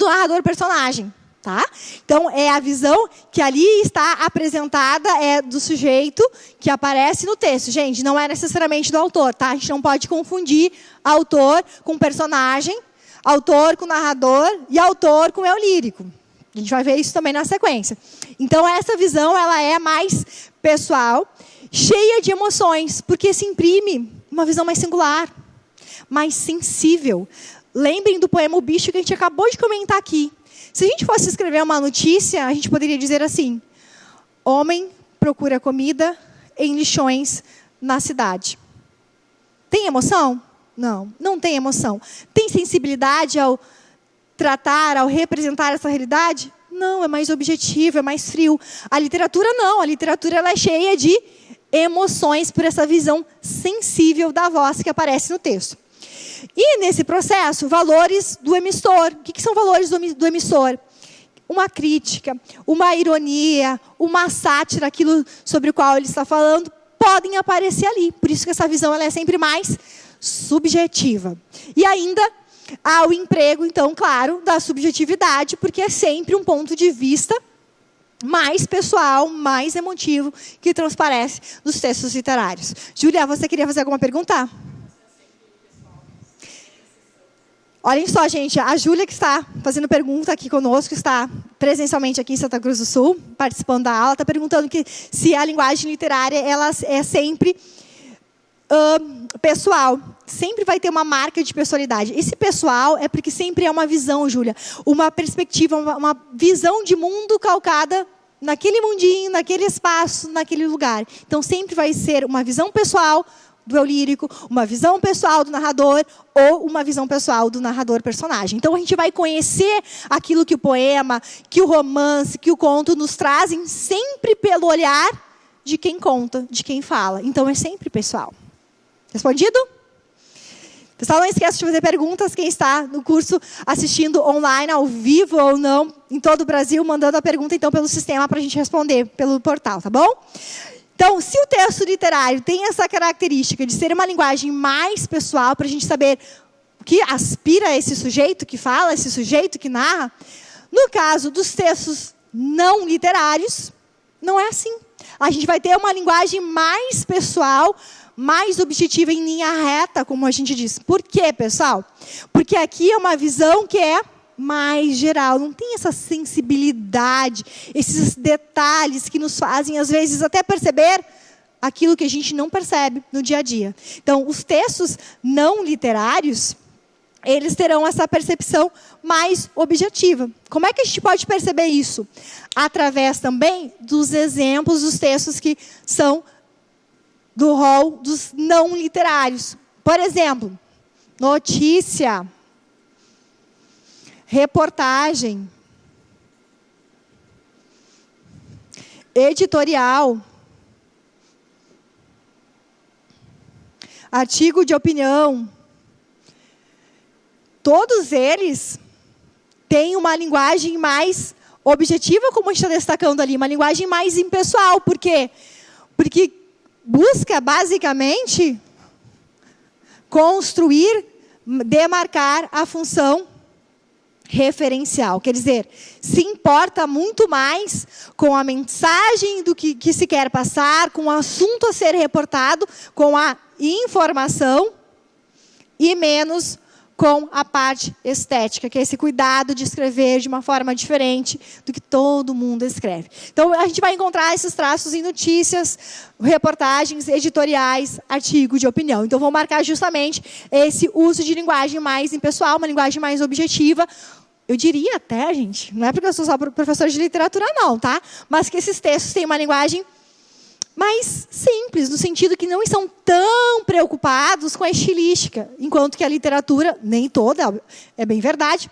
narrador personagem. Tá? Então, é a visão que ali está apresentada do sujeito que aparece no texto. Gente, não é necessariamente do autor. Tá? A gente não pode confundir autor com personagem, autor com narrador e autor com eu lírico. A gente vai ver isso também na sequência. Então, essa visão ela é mais pessoal, cheia de emoções, porque se imprime uma visão mais singular, mais sensível. Lembrem do poema O Bicho que a gente acabou de comentar aqui. Se a gente fosse escrever uma notícia, a gente poderia dizer assim: homem procura comida em lixões na cidade. Tem emoção? Não, não tem emoção. Tem sensibilidade ao tratar, ao representar essa realidade? Não, é mais objetivo, é mais frio. A literatura não, a literatura ela é cheia de emoções por essa visão sensível da voz que aparece no texto. E, nesse processo, valores do emissor. O que são valores do emissor? Uma crítica, uma ironia, uma sátira, aquilo sobre o qual ele está falando, podem aparecer ali. Por isso que essa visão ela é sempre mais subjetiva. E ainda há o emprego, então, claro, da subjetividade, porque é sempre um ponto de vista mais pessoal, mais emotivo, que transparece nos textos literários. Júlia, você queria fazer alguma pergunta? Olhem só, gente, a Júlia que está fazendo pergunta aqui conosco, está presencialmente aqui em Santa Cruz do Sul, participando da aula, está perguntando se a linguagem literária ela é sempre pessoal. Sempre vai ter uma marca de pessoalidade. Esse pessoal é porque sempre é uma visão, Júlia, uma perspectiva, uma visão de mundo calcada naquele mundinho, naquele espaço, naquele lugar. Então, sempre vai ser uma visão pessoal do eu lírico, uma visão pessoal do narrador ou uma visão pessoal do narrador-personagem. Então, a gente vai conhecer aquilo que o poema, que o romance, que o conto nos trazem sempre pelo olhar de quem conta, de quem fala. Então, é sempre pessoal. Respondido? Pessoal, não esqueça de fazer perguntas. Quem está no curso assistindo online, ao vivo ou não, em todo o Brasil, mandando a pergunta, então, pelo sistema para a gente responder pelo portal, tá bom? Então, se o texto literário tem essa característica de ser uma linguagem mais pessoal, para a gente saber o que aspira esse sujeito que fala, esse sujeito que narra, no caso dos textos não literários, não é assim. A gente vai ter uma linguagem mais pessoal, mais objetiva em linha reta, como a gente diz. Por quê, pessoal? Porque aqui é uma visão que é mais geral, não tem essa sensibilidade, esses detalhes que nos fazem, às vezes, até perceber aquilo que a gente não percebe no dia a dia. Então, os textos não literários, eles terão essa percepção mais objetiva. Como é que a gente pode perceber isso? Através também dos exemplos dos textos que são do rol dos não literários. Por exemplo, notícia, reportagem, editorial, artigo de opinião. Todos eles têm uma linguagem mais objetiva, como a gente está destacando ali, uma linguagem mais impessoal. Por quê? Porque busca, basicamente, construir, demarcar a função referencial. Quer dizer, se importa muito mais com a mensagem do que se quer passar, com o assunto a ser reportado, com a informação, e menos com a parte estética, que é esse cuidado de escrever de uma forma diferente do que todo mundo escreve. Então, a gente vai encontrar esses traços em notícias, reportagens, editoriais, artigos de opinião. Então, vou marcar justamente esse uso de linguagem mais impessoal, uma linguagem mais objetiva. Eu diria até, gente, não é porque eu sou só professora de literatura, não, tá? Mas que esses textos têm uma linguagem mais simples, no sentido que não estão tão preocupados com a estilística, enquanto que a literatura, nem toda, é bem verdade,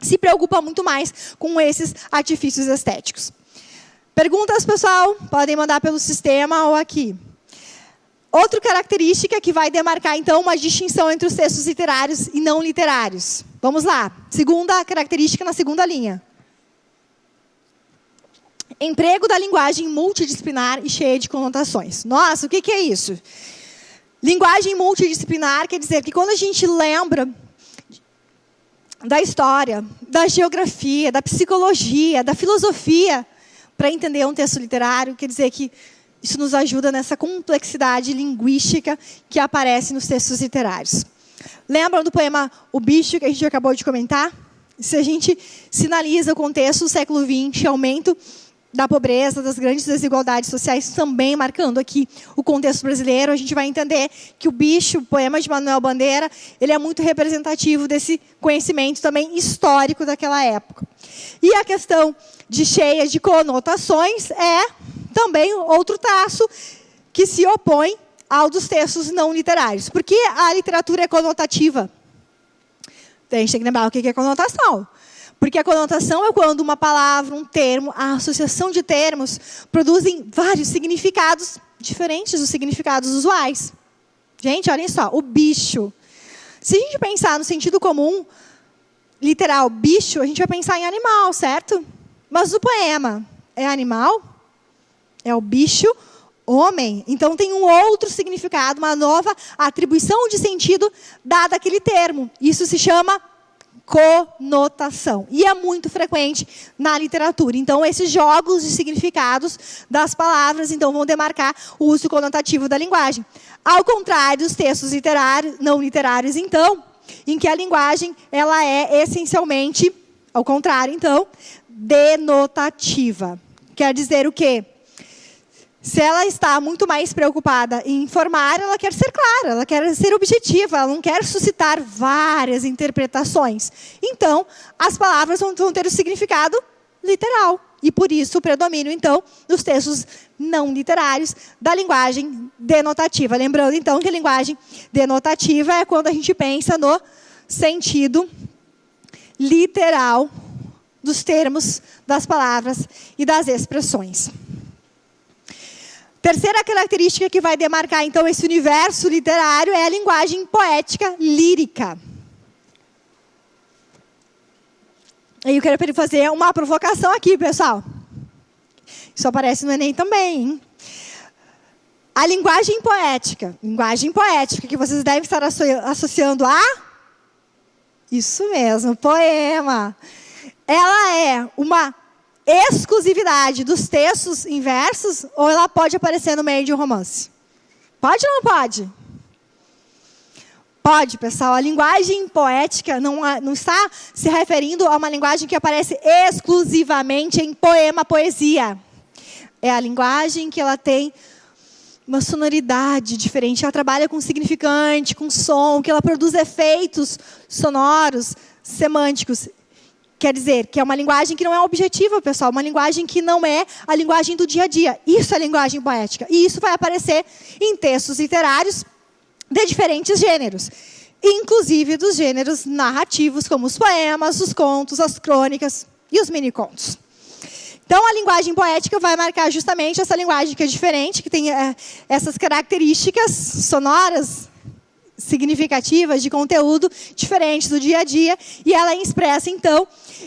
se preocupa muito mais com esses artifícios estéticos. Perguntas, pessoal? Podem mandar pelo sistema ou aqui. Outra característica que vai demarcar, então, uma distinção entre os textos literários e não literários. Vamos lá. Segunda característica na segunda linha. Emprego da linguagem multidisciplinar e cheia de conotações. Nossa, o que é isso? Linguagem multidisciplinar quer dizer que quando a gente lembra da história, da geografia, da psicologia, da filosofia, para entender um texto literário, quer dizer que isso nos ajuda nessa complexidade linguística que aparece nos textos literários. Lembram do poema O Bicho, que a gente acabou de comentar? Se a gente sinaliza o contexto do século XX, aumento da pobreza, das grandes desigualdades sociais, também marcando aqui o contexto brasileiro, a gente vai entender que o Bicho, o poema de Manuel Bandeira, ele é muito representativo desse conhecimento também histórico daquela época. E a questão de cheia de conotações é também outro traço que se opõe ao dos textos não literários. Por que a literatura é conotativa? A gente tem que lembrar o que é conotação. Porque a conotação é quando uma palavra, um termo, a associação de termos produzem vários significados diferentes dos significados usuais. Gente, olhem só, o bicho. Se a gente pensar no sentido comum, literal, bicho, a gente vai pensar em animal, certo? Mas o poema é animal? É o bicho homem. Então tem um outro significado, uma nova atribuição de sentido dada àquele termo. Isso se chama conotação. E é muito frequente na literatura. Então, esses jogos de significados das palavras, então, vão demarcar o uso conotativo da linguagem. Ao contrário dos textos literários, não literários, então, em que a linguagem ela é essencialmente, ao contrário, então, denotativa. Quer dizer o quê? Se ela está muito mais preocupada em informar, ela quer ser clara, ela quer ser objetiva, ela não quer suscitar várias interpretações. Então, as palavras vão ter o significado literal. E por isso o predomínio, então, nos textos não literários da linguagem denotativa. Lembrando, então, que a linguagem denotativa é quando a gente pensa no sentido literal dos termos, das palavras e das expressões. Terceira característica que vai demarcar, então, esse universo literário é a linguagem poética lírica. E eu quero fazer uma provocação aqui, pessoal. Isso aparece no Enem também, hein? A linguagem poética que vocês devem estar associando a... Isso mesmo, poema. Ela é uma exclusividade dos textos em versos ou ela pode aparecer no meio de um romance? Pode ou não pode? Pode, pessoal. A linguagem poética não está se referindo a uma linguagem que aparece exclusivamente em poema, poesia. É a linguagem que ela tem uma sonoridade diferente. Ela trabalha com significante, com som, que ela produz efeitos sonoros, semânticos. Quer dizer, que é uma linguagem que não é objetiva, pessoal. Uma linguagem que não é a linguagem do dia a dia. Isso é linguagem poética. E isso vai aparecer em textos literários de diferentes gêneros. Inclusive dos gêneros narrativos, como os poemas, os contos, as crônicas e os minicontos. Então, a linguagem poética vai marcar justamente essa linguagem que é diferente, que tem essas características sonoras, significativas, de conteúdo, diferentes do dia a dia, e ela é expressa, então,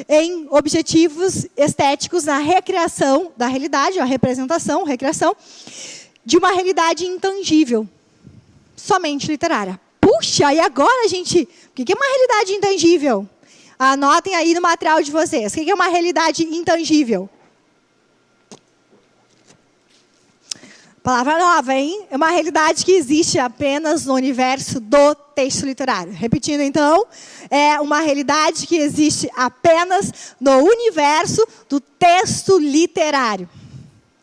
em objetivos estéticos na recriação da realidade, a representação, recriação, de uma realidade intangível, somente literária. Puxa, e agora, gente, o que é uma realidade intangível? Anotem aí no material de vocês. O que é uma realidade intangível? Palavra nova, hein? É uma realidade que existe apenas no universo do texto literário. Repetindo, então, é uma realidade que existe apenas no universo do texto literário.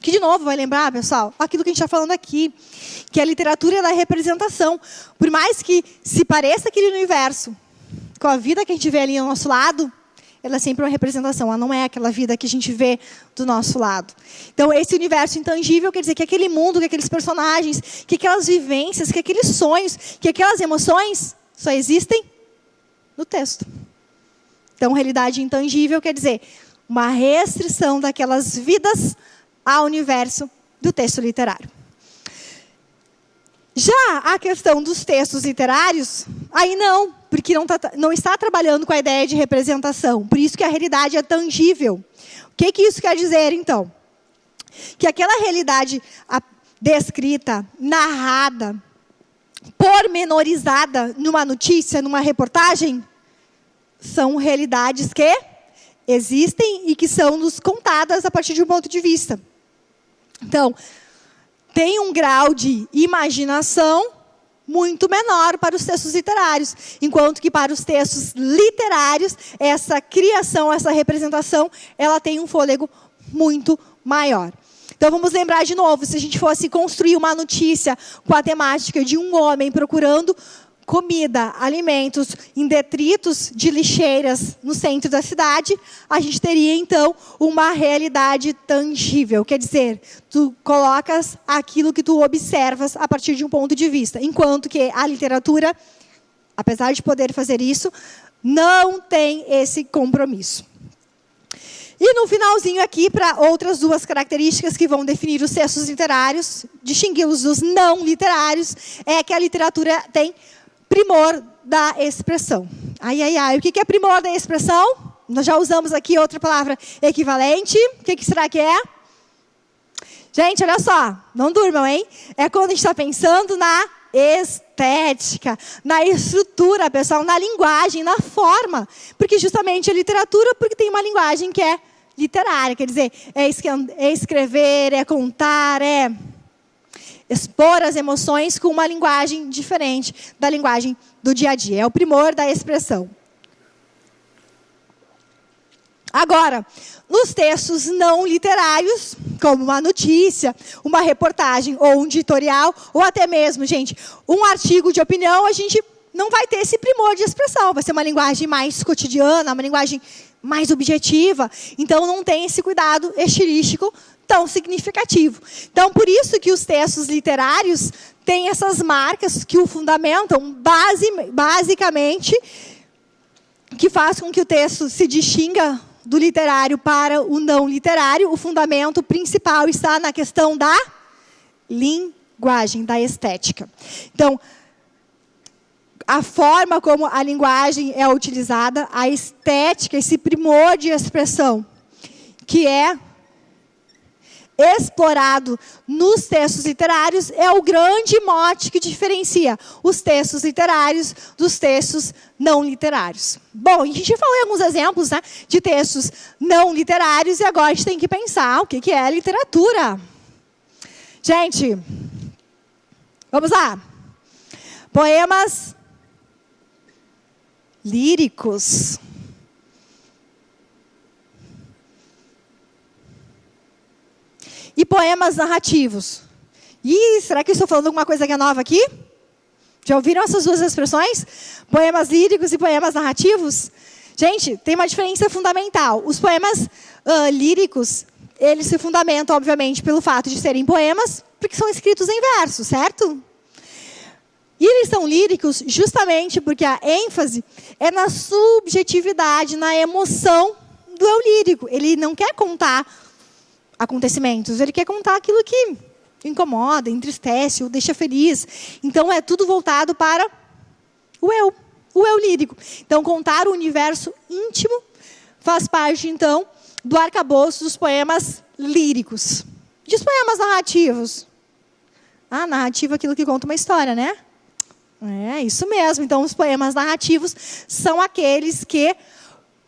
Que, de novo, vai lembrar, pessoal, aquilo que a gente está falando aqui, que a literatura é da representação. Por mais que se pareça aquele universo com a vida que a gente vê ali ao nosso lado, ela é sempre uma representação, ela não é aquela vida que a gente vê do nosso lado. Então, esse universo intangível quer dizer que aquele mundo, que aqueles personagens, que aquelas vivências, que aqueles sonhos, que aquelas emoções só existem no texto. Então, realidade intangível quer dizer uma restrição daquelas vidas ao universo do texto literário. Já a questão dos textos literários, aí não, porque não está trabalhando com a ideia de representação. Por isso que a realidade é tangível. O que isso quer dizer, então? Que aquela realidade descrita, narrada, pormenorizada numa notícia, numa reportagem, são realidades que existem e que são nos contadas a partir de um ponto de vista. Então, tem um grau de imaginação muito menor para os textos literários, enquanto que para os textos literários, essa criação, essa representação, ela tem um fôlego muito maior. Então, vamos lembrar de novo, se a gente fosse construir uma notícia com a temática de um homem procurando comida, alimentos em detritos de lixeiras no centro da cidade, a gente teria, então, uma realidade tangível. Quer dizer, tu colocas aquilo que tu observas a partir de um ponto de vista. Enquanto que a literatura, apesar de poder fazer isso, não tem esse compromisso. E no finalzinho aqui, para outras duas características que vão definir os textos literários, distingui-los dos não literários, é que a literatura tem primor da expressão. O que é primor da expressão? Nós já usamos aqui outra palavra equivalente. O que será que é? Gente, olha só, não durmam, hein? É quando a gente está pensando na estética, na estrutura, pessoal, na linguagem, na forma. Porque justamente a literatura, porque tem uma linguagem que é literária, quer dizer, é escrever, é contar, é expor as emoções com uma linguagem diferente da linguagem do dia a dia. É o primor da expressão. Agora, nos textos não literários, como uma notícia, uma reportagem ou um editorial, ou até mesmo, gente, um artigo de opinião, a gente não vai ter esse primor de expressão. Vai ser uma linguagem mais cotidiana, uma linguagem mais objetiva. Então, não tem esse cuidado estilístico tão significativo. Então, por isso que os textos literários têm essas marcas que o fundamentam, basicamente, que faz com que o texto se distinga do literário para o não literário. O fundamento principal está na questão da linguagem, da estética. Então, a forma como a linguagem é utilizada, a estética, esse primor de expressão, que é explorado nos textos literários, é o grande mote que diferencia os textos literários dos textos não literários. Bom, a gente falou em alguns exemplos, né, de textos não literários, e agora a gente tem que pensar o que é literatura. Gente, vamos lá. Poemas líricos. E poemas narrativos. Ih, será que eu estou falando alguma coisa que é nova aqui? Já ouviram essas duas expressões? Poemas líricos e poemas narrativos? Gente, tem uma diferença fundamental. Os poemas líricos, eles se fundamentam, obviamente, pelo fato de serem poemas, porque são escritos em verso, certo? E eles são líricos justamente porque a ênfase é na subjetividade, na emoção do eu lírico. Ele não quer contar acontecimentos, ele quer contar aquilo que incomoda, entristece, o deixa feliz. Então, é tudo voltado para o eu lírico. Então, contar o universo íntimo faz parte, então, do arcabouço dos poemas líricos. Dos poemas narrativos. Narrativa é aquilo que conta uma história, né? É, isso mesmo. Então, os poemas narrativos são aqueles que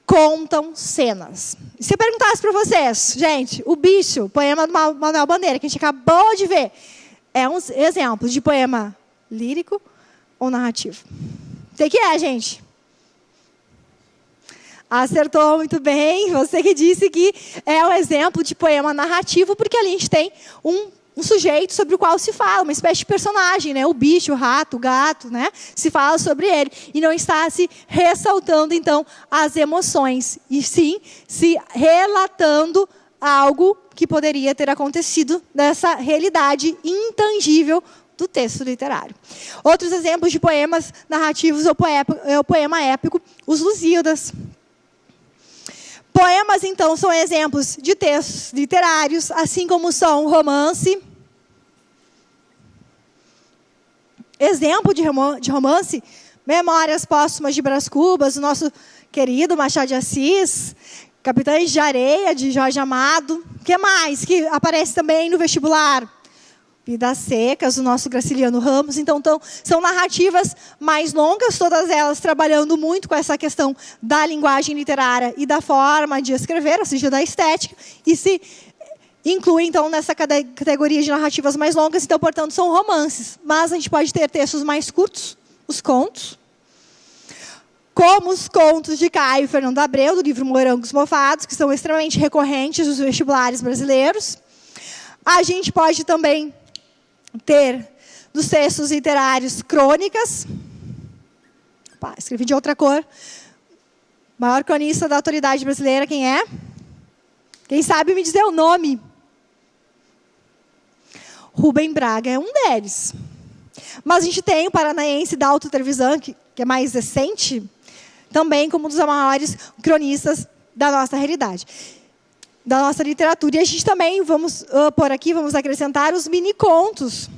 contam cenas. Se eu perguntasse para vocês, gente, O Bicho, poema do Manuel Bandeira, que a gente acabou de ver, é um exemplo de poema lírico ou narrativo? O que é, gente? Acertou muito bem. Você que disse que é um exemplo de poema narrativo, porque ali a gente tem um sujeito sobre o qual se fala, uma espécie de personagem, né? O bicho, o rato, o gato, né? Se fala sobre ele. E não está se ressaltando, então, as emoções. E sim, se relatando algo que poderia ter acontecido nessa realidade intangível do texto literário. Outros exemplos de poemas narrativos é o poema épico, Os Lusíadas. Poemas, então, são exemplos de textos literários, assim como são romance. Exemplo de romance, Memórias Póstumas de Brás Cubas, do nosso querido Machado de Assis, Capitães de Areia, de Jorge Amado. O que mais que aparece também no vestibular? Vidas Secas, do nosso Graciliano Ramos. Então, são narrativas mais longas, todas elas trabalhando muito com essa questão da linguagem literária e da forma de escrever, ou seja, da estética, e se incluem, então, nessa categoria de narrativas mais longas. Então, portanto, são romances. Mas a gente pode ter textos mais curtos, os contos, como os contos de Caio Fernando Abreu, do livro Morangos Mofados, que são extremamente recorrentes nos vestibulares brasileiros. A gente pode também ter dos textos literários crônicas. Opa, escrevi de outra cor. Maior cronista da atualidade brasileira, quem é? Quem sabe me dizer o nome? Rubem Braga é um deles. Mas a gente tem o paranaense Dalto Trevisan, que é mais recente, também como um dos maiores cronistas da nossa realidade, da nossa literatura. E a gente também, vamos acrescentar os mini-contos.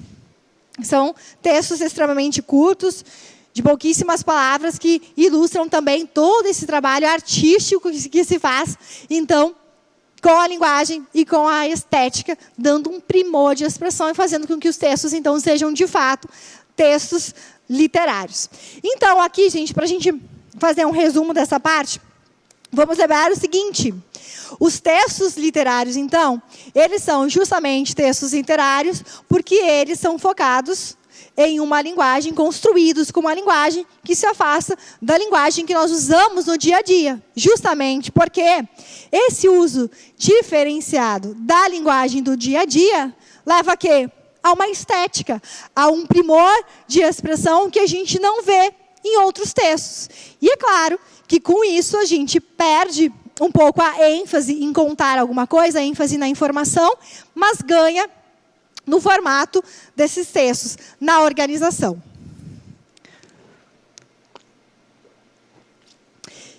São textos extremamente curtos, de pouquíssimas palavras, que ilustram também todo esse trabalho artístico que se faz, então, com a linguagem e com a estética, dando um primor de expressão e fazendo com que os textos, então, sejam, de fato, textos literários. Então, aqui, gente, para a gente fazer um resumo dessa parte, vamos lembrar o seguinte: os textos literários, então, eles são justamente textos literários porque eles são focados em uma linguagem, construídos com uma linguagem que se afasta da linguagem que nós usamos no dia a dia. Justamente porque esse uso diferenciado da linguagem do dia a dia leva a quê? A uma estética, a um primor de expressão que a gente não vê em outros textos. E é claro que com isso a gente perde um pouco a ênfase em contar alguma coisa, a ênfase na informação, mas ganha no formato desses textos, na organização.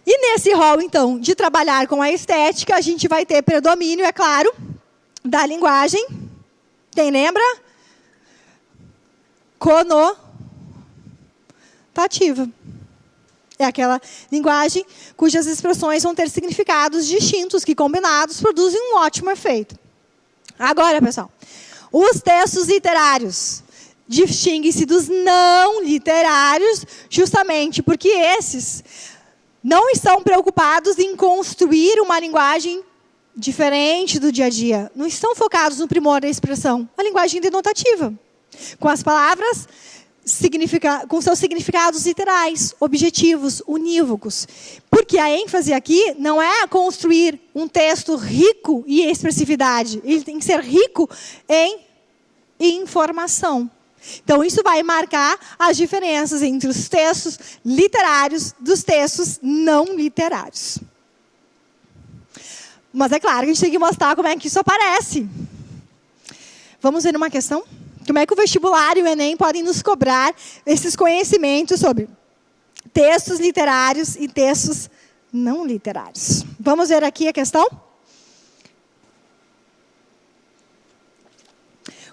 E nesse rol, então, de trabalhar com a estética, a gente vai ter predomínio, é claro, da linguagem. Quem lembra? Conotativa. É aquela linguagem cujas expressões vão ter significados distintos, que combinados produzem um ótimo efeito. Agora, pessoal, os textos literários distinguem-se dos não literários justamente porque esses não estão preocupados em construir uma linguagem diferente do dia a dia. Não estão focados no primor da expressão. A linguagem denotativa, com as palavras com seus significados literais, objetivos, unívocos. Porque a ênfase aqui não é construir um texto rico em expressividade. Ele tem que ser rico em informação. Então, isso vai marcar as diferenças entre os textos literários dos textos não literários. Mas é claro que a gente tem que mostrar como é que isso aparece. Vamos ver uma questão? Como é que o vestibular e o Enem podem nos cobrar esses conhecimentos sobre textos literários e textos não literários? Vamos ver aqui a questão?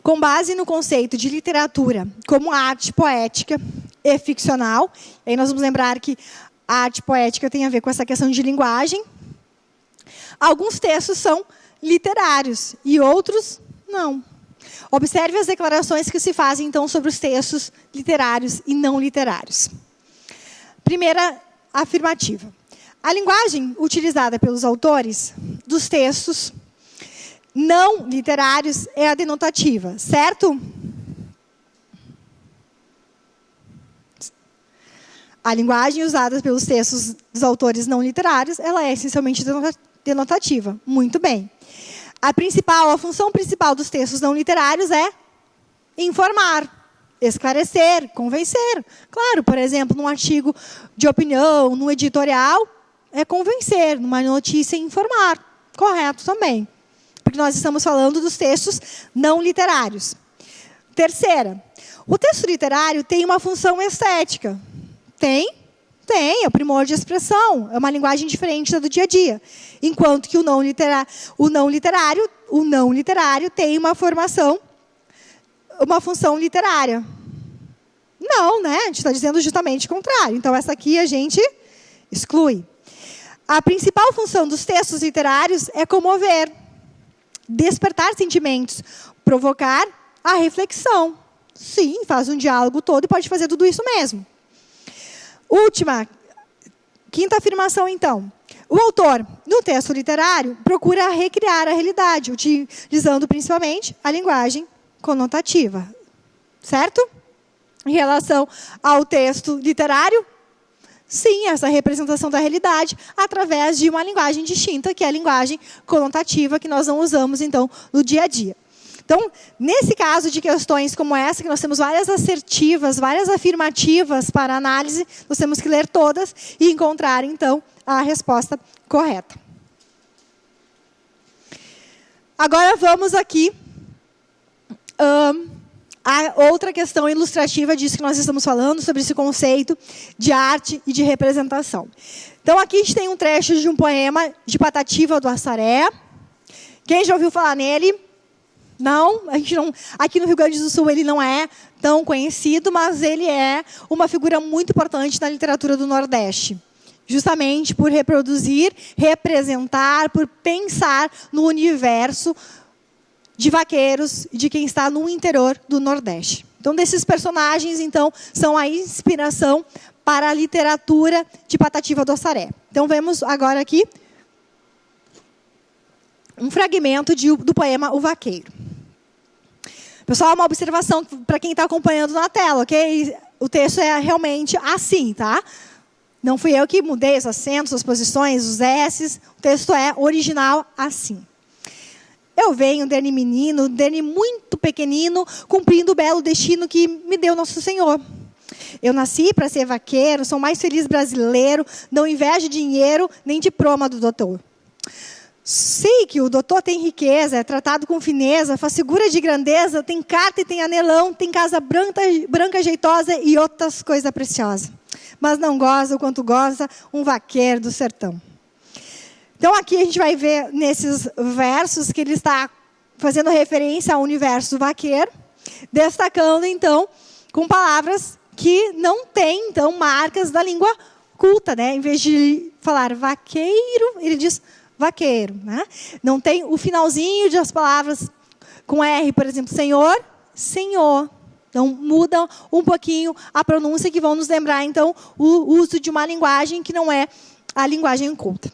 Com base no conceito de literatura como arte poética e ficcional, aí nós vamos lembrar que a arte poética tem a ver com essa questão de linguagem, alguns textos são literários e outros não. Observe as declarações que se fazem, então, sobre os textos literários e não literários. Primeira afirmativa. A linguagem utilizada pelos autores dos textos não literários é a denotativa, certo? A linguagem usada pelos textos dos autores não literários, ela é essencialmente denotativa. Muito bem. A função principal dos textos não literários é informar, esclarecer, convencer. Claro, por exemplo, num artigo de opinião, num editorial, é convencer, numa notícia, informar. Correto também. Porque nós estamos falando dos textos não literários. Terceira, o texto literário tem uma função estética. Tem, é o primor de expressão, é uma linguagem diferente da do dia a dia. Enquanto que o não literário tem uma função literária. Não, né? A gente está dizendo justamente o contrário. Então, essa aqui a gente exclui. A principal função dos textos literários é comover, despertar sentimentos, provocar a reflexão. Sim, faz um diálogo todo e pode fazer tudo isso mesmo. Quinta afirmação, então. O autor, no texto literário, procura recriar a realidade, utilizando principalmente a linguagem conotativa. Certo? Em relação ao texto literário, sim, essa representação da realidade através de uma linguagem distinta, que é a linguagem conotativa, que nós não usamos, então, no dia a dia. Então, nesse caso de questões como essa, que nós temos várias assertivas, várias afirmativas para análise, nós temos que ler todas e encontrar, então, a resposta correta. Agora vamos aqui a outra questão ilustrativa disso que nós estamos falando, sobre esse conceito de arte e de representação. Então, aqui a gente tem um trecho de um poema de Patativa do Assaré. Quem já ouviu falar nele? Não, a gente não, aqui no Rio Grande do Sul ele não é tão conhecido, mas ele é uma figura muito importante na literatura do Nordeste. Justamente por reproduzir, representar, por pensar no universo de vaqueiros, de quem está no interior do Nordeste. Então, desses personagens, então, são a inspiração para a literatura de Patativa do Assaré. Então, vemos agora aqui um fragmento do poema O Vaqueiro. Pessoal, uma observação para quem está acompanhando na tela, ok? O texto é realmente assim, tá? Não fui eu que mudei os acentos, as posições, os S's. O texto é original assim. Eu venho dele menino, dele muito pequenino, cumprindo o belo destino que me deu Nosso Senhor. Eu nasci para ser vaqueiro, sou o mais feliz brasileiro, não invejo dinheiro nem diploma do doutor. Sei que o doutor tem riqueza, é tratado com fineza, faz figura de grandeza, tem carta e tem anelão, tem casa branca jeitosa e outras coisas preciosas. Mas não goza o quanto goza um vaqueiro do sertão. Então, aqui a gente vai ver nesses versos que ele está fazendo referência ao universo do vaqueiro, destacando, então, com palavras que não têm, então, marcas da língua culta, né? Em vez de falar vaqueiro, ele diz vaqueiro, né? Não tem o finalzinho das palavras com R, por exemplo, senhor, senhor. Então, muda um pouquinho a pronúncia, que vão nos lembrar, então, o uso de uma linguagem que não é a linguagem culta.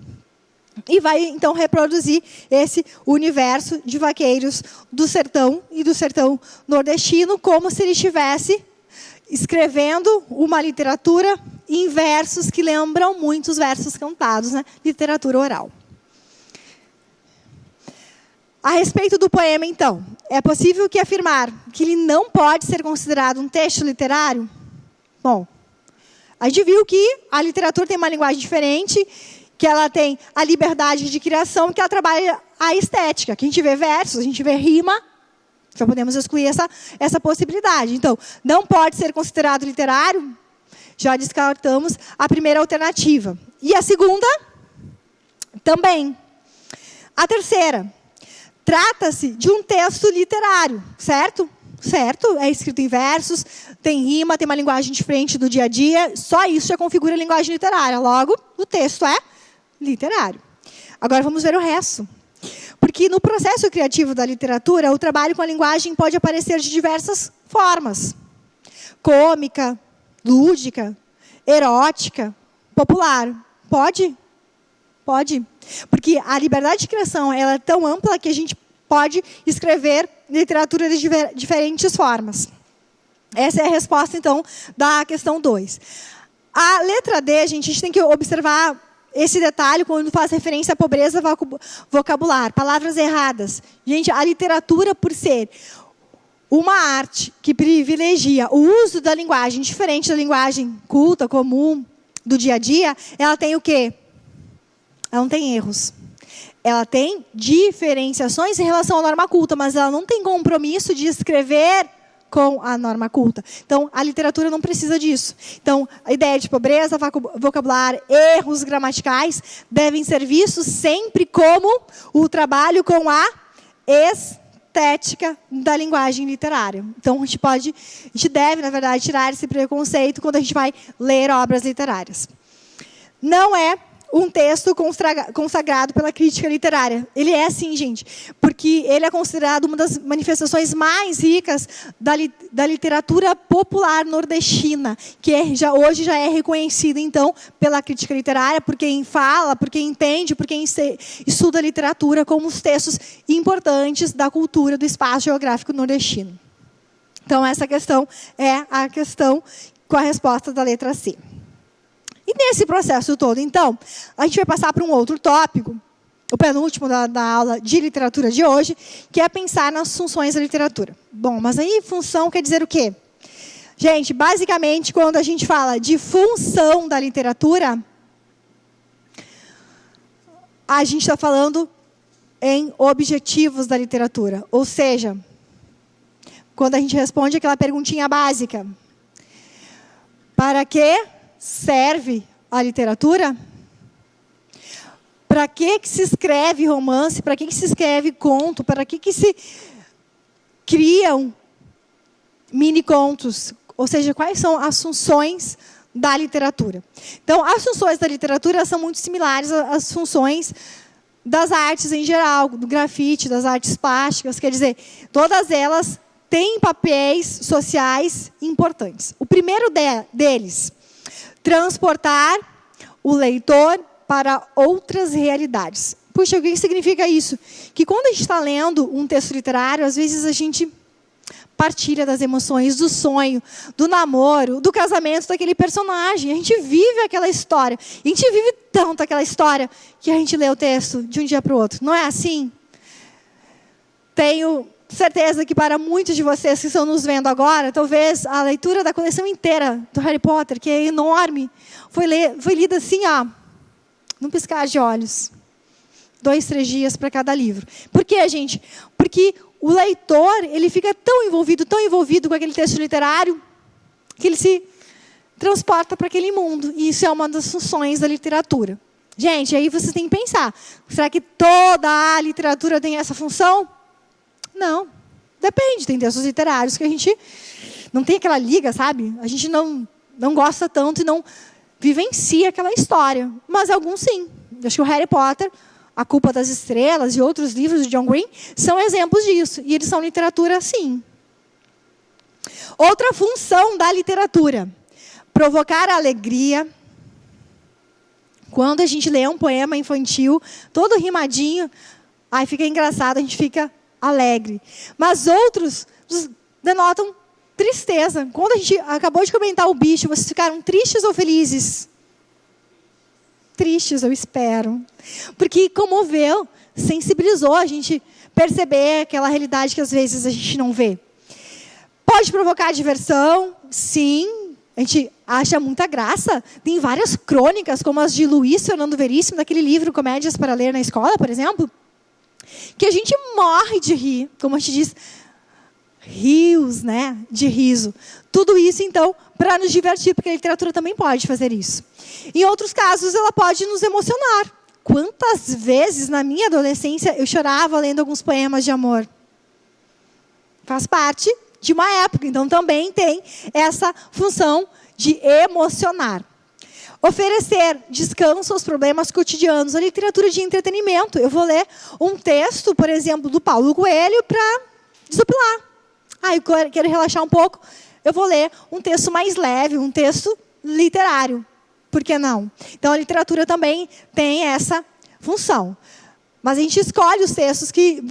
E vai, então, reproduzir esse universo de vaqueiros do sertão e do sertão nordestino, como se ele estivesse escrevendo uma literatura em versos que lembram muito os versos cantados, né? Literatura oral. A respeito do poema, então, é possível que afirmar que ele não pode ser considerado um texto literário? Bom, a gente viu que a literatura tem uma linguagem diferente, que ela tem a liberdade de criação, que ela trabalha a estética. Que a gente vê versos, a gente vê rima, já podemos excluir essa possibilidade. Então, não pode ser considerado literário, já descartamos a primeira alternativa. E a segunda? Também. A terceira. Trata-se de um texto literário, certo? Certo, é escrito em versos, tem rima, tem uma linguagem diferente do dia a dia, só isso já configura a linguagem literária. Logo, o texto é literário. Agora vamos ver o resto. Porque no processo criativo da literatura, o trabalho com a linguagem pode aparecer de diversas formas. Cômica, lúdica, erótica, popular. Pode? Pode. Porque a liberdade de criação ela é tão ampla que a gente pode escrever literatura de diferentes formas. Essa é a resposta, então, da questão 2. A letra D, gente, a gente tem que observar esse detalhe quando faz referência à pobreza vocabular. Palavras erradas. Gente, a literatura, por ser uma arte que privilegia o uso da linguagem diferente da linguagem culta, comum, do dia a dia, ela tem o quê? Ela não tem erros. Ela tem diferenciações em relação à norma culta, mas ela não tem compromisso de escrever com a norma culta. Então, a literatura não precisa disso. Então, a ideia de pobreza vocabular, erros gramaticais, devem ser vistos sempre como o trabalho com a estética da linguagem literária. Então, a gente deve, na verdade, tirar esse preconceito quando a gente vai ler obras literárias. Não é um texto consagrado pela crítica literária. Ele é sim, gente, porque ele é considerado uma das manifestações mais ricas da literatura popular nordestina, que hoje já é reconhecida, então, pela crítica literária, por quem fala, por quem entende, por quem estuda literatura, como os textos importantes da cultura do espaço geográfico nordestino. Então, essa questão é a questão com a resposta da letra C. E nesse processo todo, então, a gente vai passar para um outro tópico, o penúltimo da aula de literatura de hoje, que é pensar nas funções da literatura. Bom, mas aí função quer dizer o quê? Gente, basicamente, quando a gente fala de função da literatura, a gente está falando em objetivos da literatura. Ou seja, quando a gente responde aquela perguntinha básica, para que serve a literatura? Para que se escreve romance? Para que se escreve conto? Para que se criam mini-contos? Ou seja, quais são as funções da literatura? Então, as funções da literatura são muito similares às funções das artes em geral, do grafite, das artes plásticas. Quer dizer, todas elas têm papéis sociais importantes. O primeiro deles, transportar o leitor para outras realidades. Puxa, o que significa isso? Que quando a gente está lendo um texto literário, às vezes a gente partilha das emoções, do sonho, do namoro, do casamento daquele personagem. A gente vive aquela história. E a gente vive tanto aquela história que a gente lê o texto de um dia para o outro. Não é assim? Tenho certeza que para muitos de vocês que estão nos vendo agora, talvez a leitura da coleção inteira do Harry Potter, que é enorme, foi lida assim, num piscar de olhos. 2, 3 dias para cada livro. Por quê, gente? Porque o leitor, ele fica tão envolvido com aquele texto literário, que ele se transporta para aquele mundo. E isso é uma das funções da literatura. Gente, aí vocês têm que pensar, será que toda a literatura tem essa função? Não, depende. Tem textos literários que a gente não tem aquela liga, sabe? A gente não gosta tanto e não vivencia aquela história. Mas alguns sim. Acho que o Harry Potter, A Culpa das Estrelas e outros livros de John Green são exemplos disso. E eles são literatura, sim. Outra função da literatura, provocar alegria. Quando a gente lê um poema infantil, todo rimadinho, aí fica engraçado, a gente fica alegre. Mas outros denotam tristeza. Quando a gente acabou de comentar o bicho, vocês ficaram tristes ou felizes? Tristes, eu espero. Porque comoveu, sensibilizou a gente perceber aquela realidade que às vezes a gente não vê. Pode provocar diversão, sim. A gente acha muita graça. Tem várias crônicas, como as de Luiz Fernando Veríssimo, daquele livro Comédias para Ler na Escola, por exemplo, que a gente morre de rir, como a gente diz, rios, né, de riso. Tudo isso, então, para nos divertir, porque a literatura também pode fazer isso. Em outros casos, ela pode nos emocionar. Quantas vezes, na minha adolescência, eu chorava lendo alguns poemas de amor? Faz parte de uma época, então também tem essa função de emocionar. Oferecer descanso aos problemas cotidianos, a literatura de entretenimento. Eu vou ler um texto, por exemplo, do Paulo Coelho para desopilar. Eu quero relaxar um pouco, eu vou ler um texto mais leve, um texto literário. Por que não? Então, a literatura também tem essa função. Mas a gente escolhe os textos que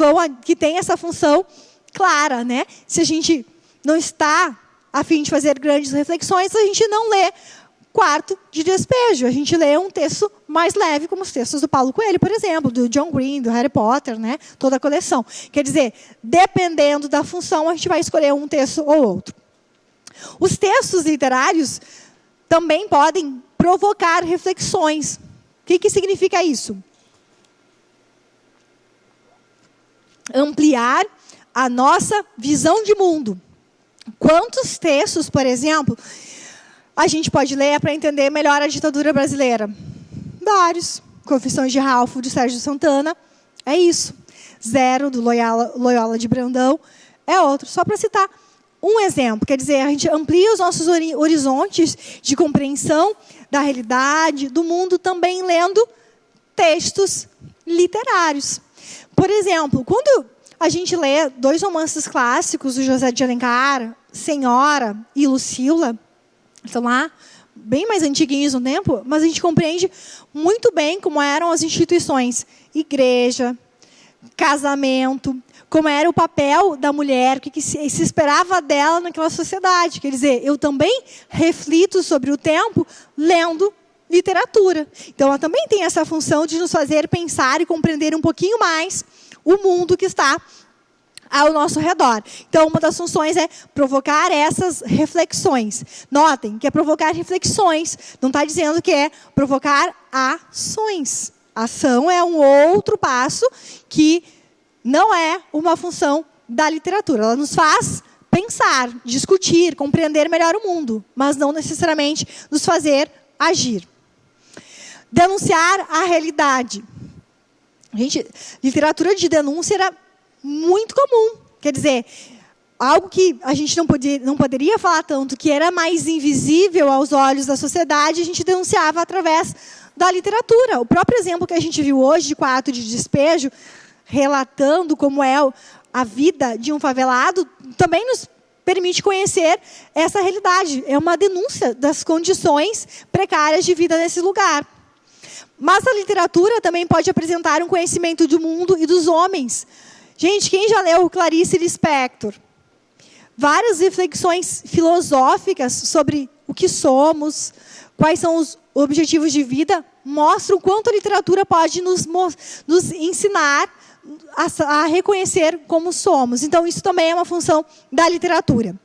têm essa função clara, né? Se a gente não está a fim de fazer grandes reflexões, a gente não lê Quarto de Despejo. A gente lê um texto mais leve, como os textos do Paulo Coelho, por exemplo, do John Green, do Harry Potter, né? Toda a coleção. Quer dizer, dependendo da função, a gente vai escolher um texto ou outro. Os textos literários também podem provocar reflexões. O que significa isso? Ampliar a nossa visão de mundo. Quantos textos, por exemplo, a gente pode ler para entender melhor a ditadura brasileira? Vários. Confissões de Ralph, de Sérgio Santana, é isso. Zero, do Loyola de Brandão, é outro. Só para citar um exemplo. Quer dizer, a gente amplia os nossos horizontes de compreensão da realidade, do mundo, também lendo textos literários. Por exemplo, quando a gente lê 2 romances clássicos do José de Alencar, Senhora e Lucila, estão lá, bem mais antiguinhos no tempo, mas a gente compreende muito bem como eram as instituições, igreja, casamento, como era o papel da mulher, o que se esperava dela naquela sociedade. Quer dizer, eu também reflito sobre o tempo lendo literatura. Então, ela também tem essa função de nos fazer pensar e compreender um pouquinho mais o mundo que está ao nosso redor. Então, uma das funções é provocar essas reflexões. Notem que é provocar reflexões. Não está dizendo que é provocar ações. Ação é um outro passo que não é uma função da literatura. Ela nos faz pensar, discutir, compreender melhor o mundo, mas não necessariamente nos fazer agir. Denunciar a realidade. Gente, literatura de denúncia era muito comum. Quer dizer, algo que a gente não poderia falar tanto, que era mais invisível aos olhos da sociedade, a gente denunciava através da literatura. O próprio exemplo que a gente viu hoje de Quarto de Despejo, relatando como é a vida de um favelado, também nos permite conhecer essa realidade. É uma denúncia das condições precárias de vida nesse lugar. Mas a literatura também pode apresentar um conhecimento do mundo e dos homens. Gente, quem já leu Clarice Lispector? Várias reflexões filosóficas sobre o que somos, quais são os objetivos de vida, mostram quanto a literatura pode nos ensinar a reconhecer como somos. Então, isso também é uma função da literatura.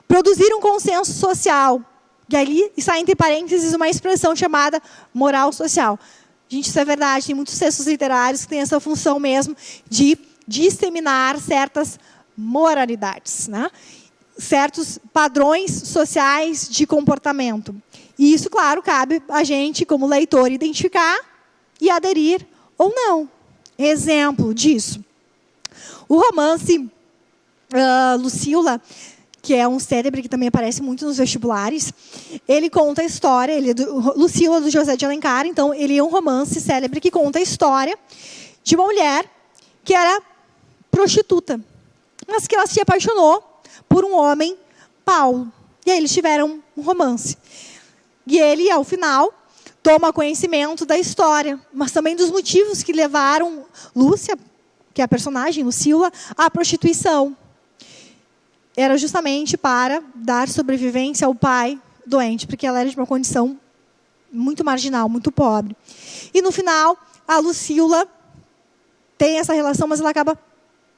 Produzir um consenso social. E ali está, entre parênteses, uma expressão chamada moral social. Gente, isso é verdade. Tem muitos textos literários que têm essa função mesmo de disseminar certas moralidades, né? Certos padrões sociais de comportamento. E isso, claro, cabe a gente, como leitor, identificar e aderir ou não. Exemplo disso. O romance Lucila, que é um célebre que também aparece muito nos vestibulares, ele conta a história, Lucila, do José de Alencar, então ele é um romance célebre que conta a história de uma mulher que era prostituta, mas que ela se apaixonou por um homem, Paulo. E aí eles tiveram um romance. E ele, ao final, toma conhecimento da história, mas também dos motivos que levaram Lúcia, que é a personagem, Lucila, à prostituição. Era justamente para dar sobrevivência ao pai doente, porque ela era de uma condição muito marginal, muito pobre. E, no final, a Lucila tem essa relação, mas ela acaba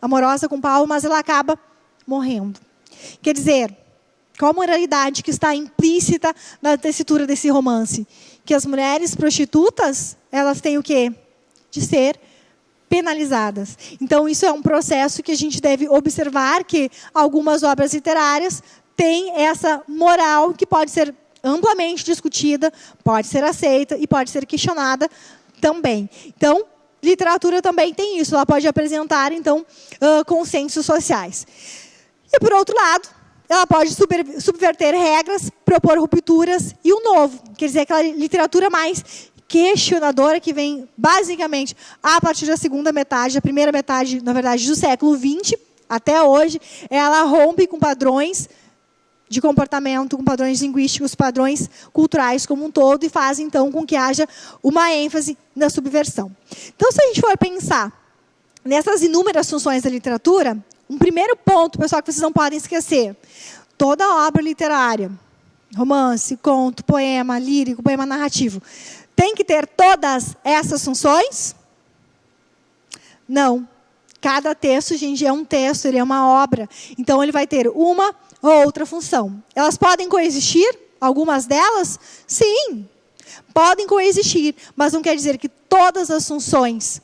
amorosa com Paulo, mas ela acaba morrendo. Quer dizer, qual a moralidade que está implícita na tessitura desse romance? Que as mulheres prostitutas, elas têm o quê? De ser penalizadas. Então, isso é um processo que a gente deve observar, que algumas obras literárias têm essa moral que pode ser amplamente discutida, pode ser aceita e pode ser questionada também. Então, literatura também tem isso, ela pode apresentar, então, consensos sociais. E, por outro lado, ela pode subverter regras, propor rupturas e o novo. Quer dizer, aquela literatura mais questionadora que vem, basicamente, a partir da segunda metade, a primeira metade, na verdade, do século XX, até hoje, ela rompe com padrões de comportamento, com padrões linguísticos, padrões culturais como um todo, e faz, então, com que haja uma ênfase na subversão. Então, se a gente for pensar nessas inúmeras funções da literatura, um primeiro ponto, pessoal, que vocês não podem esquecer: toda obra literária, romance, conto, poema lírico, poema narrativo, tem que ter todas essas funções? Não. Cada texto, gente, é um texto, ele é uma obra. Então, ele vai ter uma ou outra função. Elas podem coexistir? Algumas delas? Sim, podem coexistir, mas não quer dizer que todas as funções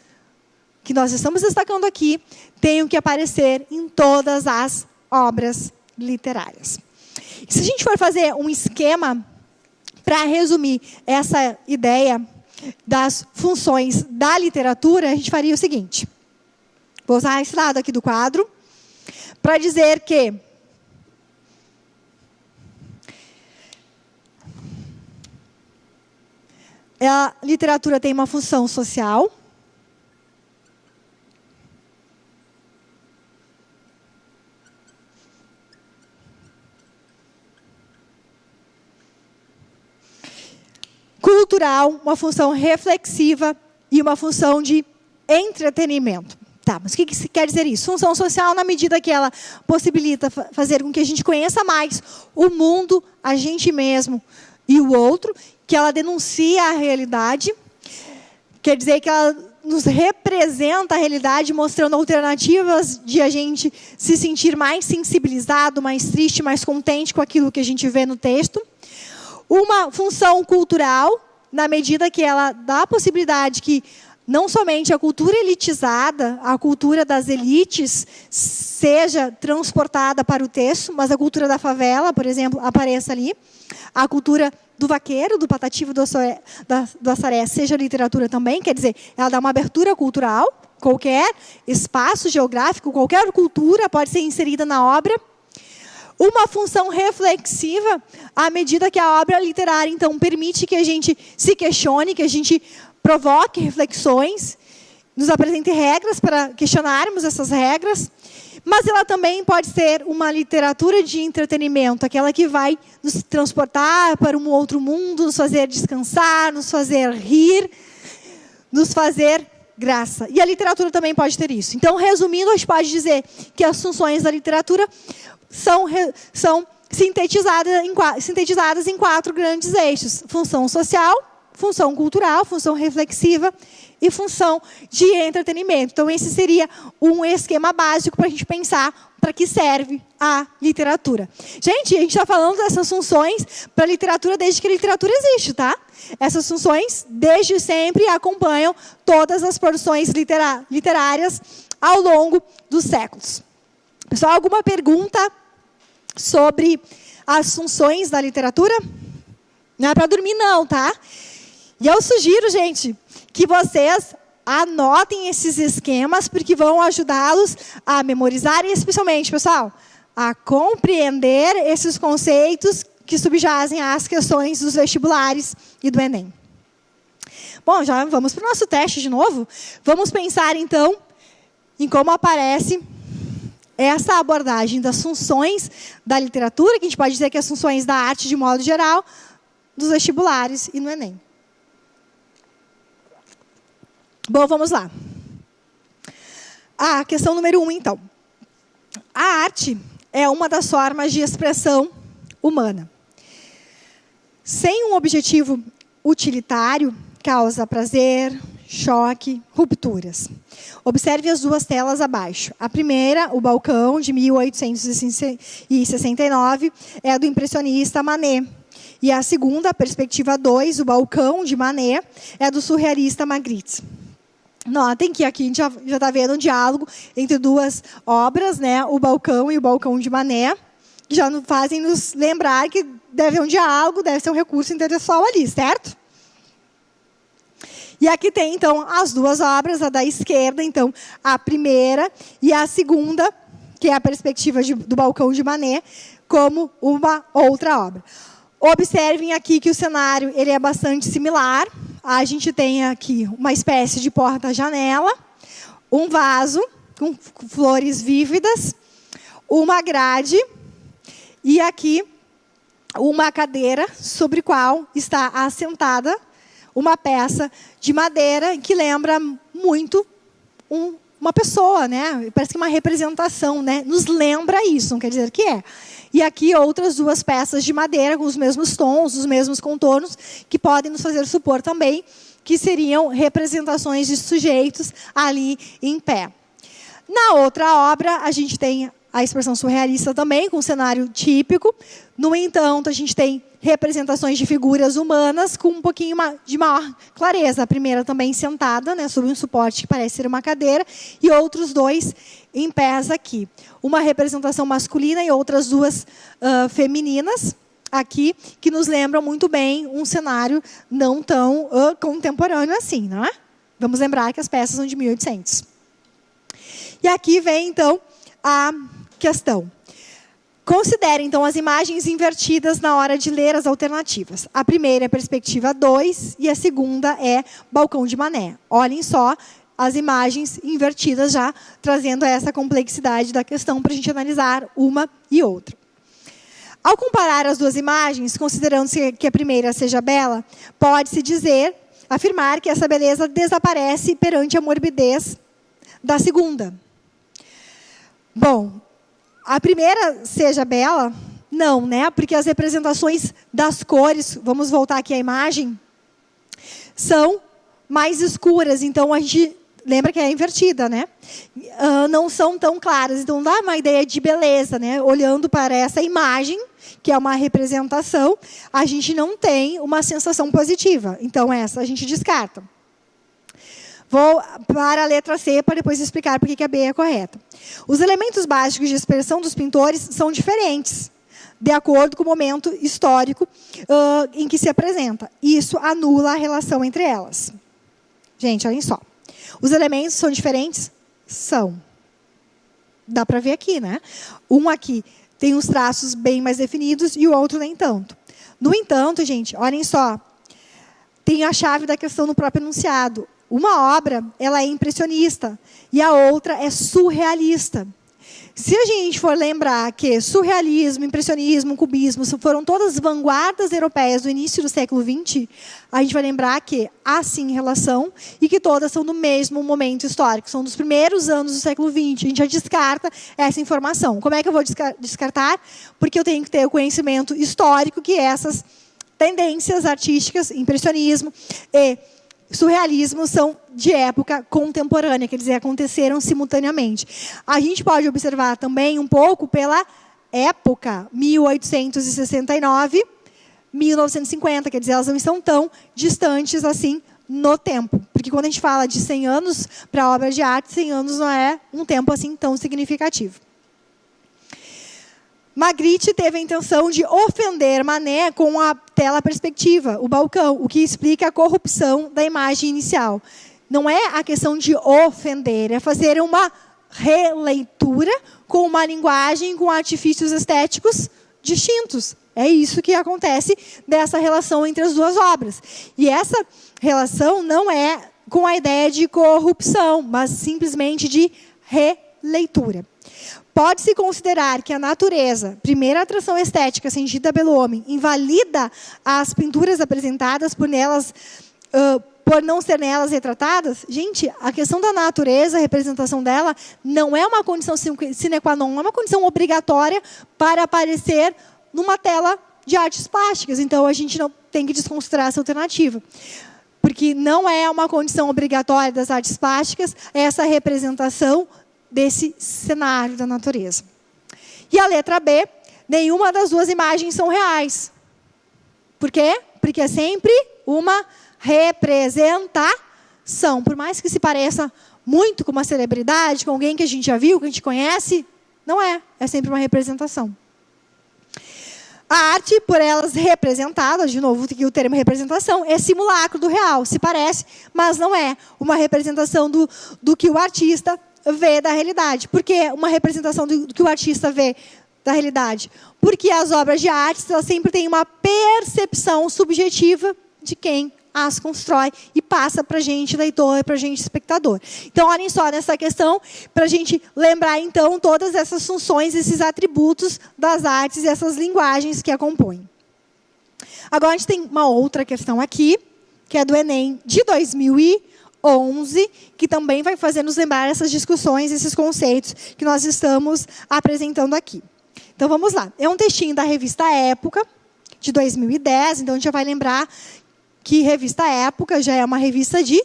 que nós estamos destacando aqui tenham que aparecer em todas as obras literárias. E se a gente for fazer um esquema para resumir essa ideia das funções da literatura, a gente faria o seguinte. Vou usar esse lado aqui do quadro para dizer que a literatura tem uma função social, cultural, uma função reflexiva e uma função de entretenimento. Tá, mas o que quer dizer isso? Função social na medida que ela possibilita fazer com que a gente conheça mais o mundo, a gente mesmo e o outro, que ela denuncia a realidade, quer dizer que ela nos representa a realidade, mostrando alternativas de a gente se sentir mais sensibilizado, mais triste, mais contente com aquilo que a gente vê no texto. Uma função cultural, na medida que ela dá a possibilidade que não somente a cultura elitizada, a cultura das elites, seja transportada para o texto, mas a cultura da favela, por exemplo, apareça ali. A cultura do vaqueiro, do Patativa do Assaré, seja literatura também, quer dizer, ela dá uma abertura cultural, qualquer espaço geográfico, qualquer cultura pode ser inserida na obra. Uma função reflexiva, à medida que a obra literária, então, permite que a gente se questione, que a gente provoque reflexões, nos apresente regras para questionarmos essas regras, mas ela também pode ser uma literatura de entretenimento, aquela que vai nos transportar para um outro mundo, nos fazer descansar, nos fazer rir, nos fazer graça. E a literatura também pode ter isso. Então, resumindo, a gente pode dizer que as funções da literatura são sintetizadas em 4 grandes eixos: função social, função cultural, função reflexiva e função de entretenimento. Então, esse seria um esquema básico para a gente pensar para que serve a literatura. Gente, a gente está falando dessas funções para a literatura desde que a literatura existe, tá? Essas funções, desde sempre, acompanham todas as produções literárias ao longo dos séculos. Pessoal, alguma pergunta sobre as funções da literatura? Não é para dormir, não, tá? E eu sugiro, gente, que vocês anotem esses esquemas, porque vão ajudá-los a memorizar e, especialmente, pessoal, a compreender esses conceitos que subjazem às questões dos vestibulares e do Enem. Bom, já vamos para o nosso teste de novo. Vamos pensar, então, em como aparece essa abordagem das funções da literatura, que a gente pode dizer que as funções da arte, de modo geral, dos vestibulares e no Enem. Bom, vamos lá. A questão número 1, então. A arte é uma das formas de expressão humana. Sem um objetivo utilitário, causa prazer, choque, rupturas. Observe as 2 telas abaixo. A primeira, o balcão, de 1869, é do impressionista Manet. E a segunda, a perspectiva 2, o balcão, de Manet, é do surrealista Magritte. Notem que aqui a gente já está vendo um diálogo entre 2 obras, né? O balcão e o balcão de Manet, que já fazem nos lembrar que deve haver um diálogo, deve ser um recurso intelectual ali, certo? E aqui tem, então, as 2 obras, a da esquerda, então, a primeira, e a segunda, que é a perspectiva do balcão de Manet, como uma outra obra. Observem aqui que o cenário ele é bastante similar. A gente tem aqui uma espécie de porta-janela, um vaso com flores vívidas, uma grade E aqui, uma cadeira sobre a qual está assentada uma peça de madeira que lembra muito uma pessoa, né? Parece que uma representação, né? Nos lembra isso, não quer dizer que é. E aqui outras duas peças de madeira com os mesmos tons, os mesmos contornos, que podem nos fazer supor também que seriam representações de sujeitos ali em pé. Na outra obra, a gente tem a expressão surrealista também, com um cenário típico. No entanto, a gente tem representações de figuras humanas com um pouquinho de maior clareza. A primeira também sentada, né, sobre um suporte que parece ser uma cadeira, e outros dois em pés aqui. Uma representação masculina e outras duas femininas aqui, que nos lembram muito bem um cenário não tão contemporâneo assim, não é? Vamos lembrar que as peças são de 1800. E aqui vem, então, a questão. Considere, então, as imagens invertidas na hora de ler as alternativas. A primeira é perspectiva 2 e a segunda é balcão de Mané. Olhem só as imagens invertidas já, trazendo essa complexidade da questão para a gente analisar uma e outra. Ao comparar as duas imagens, considerando que a primeira seja bela, pode-se afirmar que essa beleza desaparece perante a morbidez da segunda. Bom, a primeira seja bela? Não, né? Porque as representações das cores, vamos voltar aqui à imagem, são mais escuras. Então, a gente lembra que é invertida, né? Não são tão claras. Então, dá uma ideia de beleza, né? Olhando para essa imagem, que é uma representação, a gente não tem uma sensação positiva. Então, essa a gente descarta. Vou para a letra C, para depois explicar por que a B é correta. Os elementos básicos de expressão dos pintores são diferentes, de acordo com o momento histórico em que se apresenta. Isso anula a relação entre elas. Gente, olhem só. Os elementos são diferentes? São. Dá para ver aqui, né? Um aqui tem os traços bem mais definidos e o outro nem tanto. No entanto, gente, olhem só. Tem a chave da questão no próprio enunciado. Uma obra, ela é impressionista e a outra é surrealista. Se a gente for lembrar que surrealismo, impressionismo, cubismo foram todas vanguardas europeias do início do século XX, a gente vai lembrar que há sim relação e que todas são do mesmo momento histórico. São dos primeiros anos do século XX. A gente já descarta essa informação. Como é que eu vou descartar? Porque eu tenho que ter o conhecimento histórico que essas tendências artísticas, impressionismo e surrealismo são de época contemporânea, quer dizer, aconteceram simultaneamente. A gente pode observar também um pouco pela época, 1869, 1950, quer dizer, elas não estão tão distantes assim no tempo. Porque quando a gente fala de 100 anos para obra de arte, 100 anos não é um tempo assim tão significativo. Magritte teve a intenção de ofender Manet com a tela perspectiva, o balcão, o que explica a corrupção da imagem inicial. Não é a questão de ofender, é fazer uma releitura com uma linguagem, com artifícios estéticos distintos. É isso que acontece dessa relação entre as duas obras. E essa relação não é com a ideia de corrupção, mas simplesmente de releitura. Pode-se considerar que a natureza, primeira atração estética sentida pelo homem, invalida as pinturas apresentadas por não ser nelas retratadas? Gente, a questão da natureza, a representação dela, não é uma condição sine qua non, não é uma condição obrigatória para aparecer numa tela de artes plásticas. Então, a gente não tem que desconsiderar essa alternativa. Porque não é uma condição obrigatória das artes plásticas essa representação desse cenário da natureza. E a letra B, nenhuma das duas imagens são reais. Por quê? Porque é sempre uma representação. Por mais que se pareça muito com uma celebridade, com alguém que a gente já viu, que a gente conhece, não é. É sempre uma representação. A arte, por elas representadas, de novo aqui o termo representação, é simulacro do real. Se parece, mas não é uma representação do que o artista vê da realidade. Por que uma representação do que o artista vê da realidade? Porque as obras de arte elas sempre têm uma percepção subjetiva de quem as constrói e passa para a gente, leitor, para a gente, espectador. Então, olhem só nessa questão, para a gente lembrar, então, todas essas funções, esses atributos das artes e essas linguagens que a compõem. Agora, a gente tem uma outra questão aqui, que é do Enem de 2011, que também vai fazer nos lembrar essas discussões, esses conceitos que nós estamos apresentando aqui. Então, vamos lá. É um textinho da revista Época, de 2010, então a gente já vai lembrar que revista Época já é uma revista de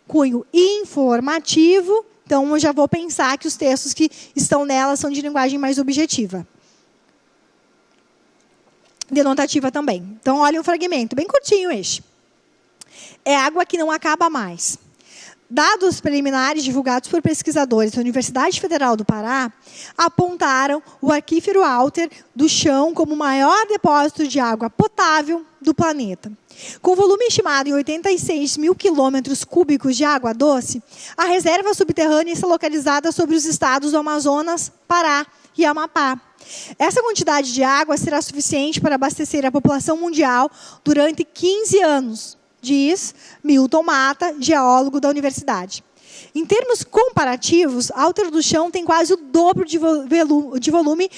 cunho informativo, então eu já vou pensar que os textos que estão nela são de linguagem mais objetiva. Denotativa também. Então, olha um fragmento, bem curtinho este. É água que não acaba mais. Dados preliminares divulgados por pesquisadores da Universidade Federal do Pará apontaram o aquífero Alter do chão como o maior depósito de água potável do planeta. Com volume estimado em 86 mil quilômetros cúbicos de água doce, a reserva subterrânea está localizada sobre os estados do Amazonas, Pará e Amapá. Essa quantidade de água será suficiente para abastecer a população mundial durante 15 anos, diz Milton Mata, geólogo da universidade. Em termos comparativos, Alter do Chão tem quase o dobro de volume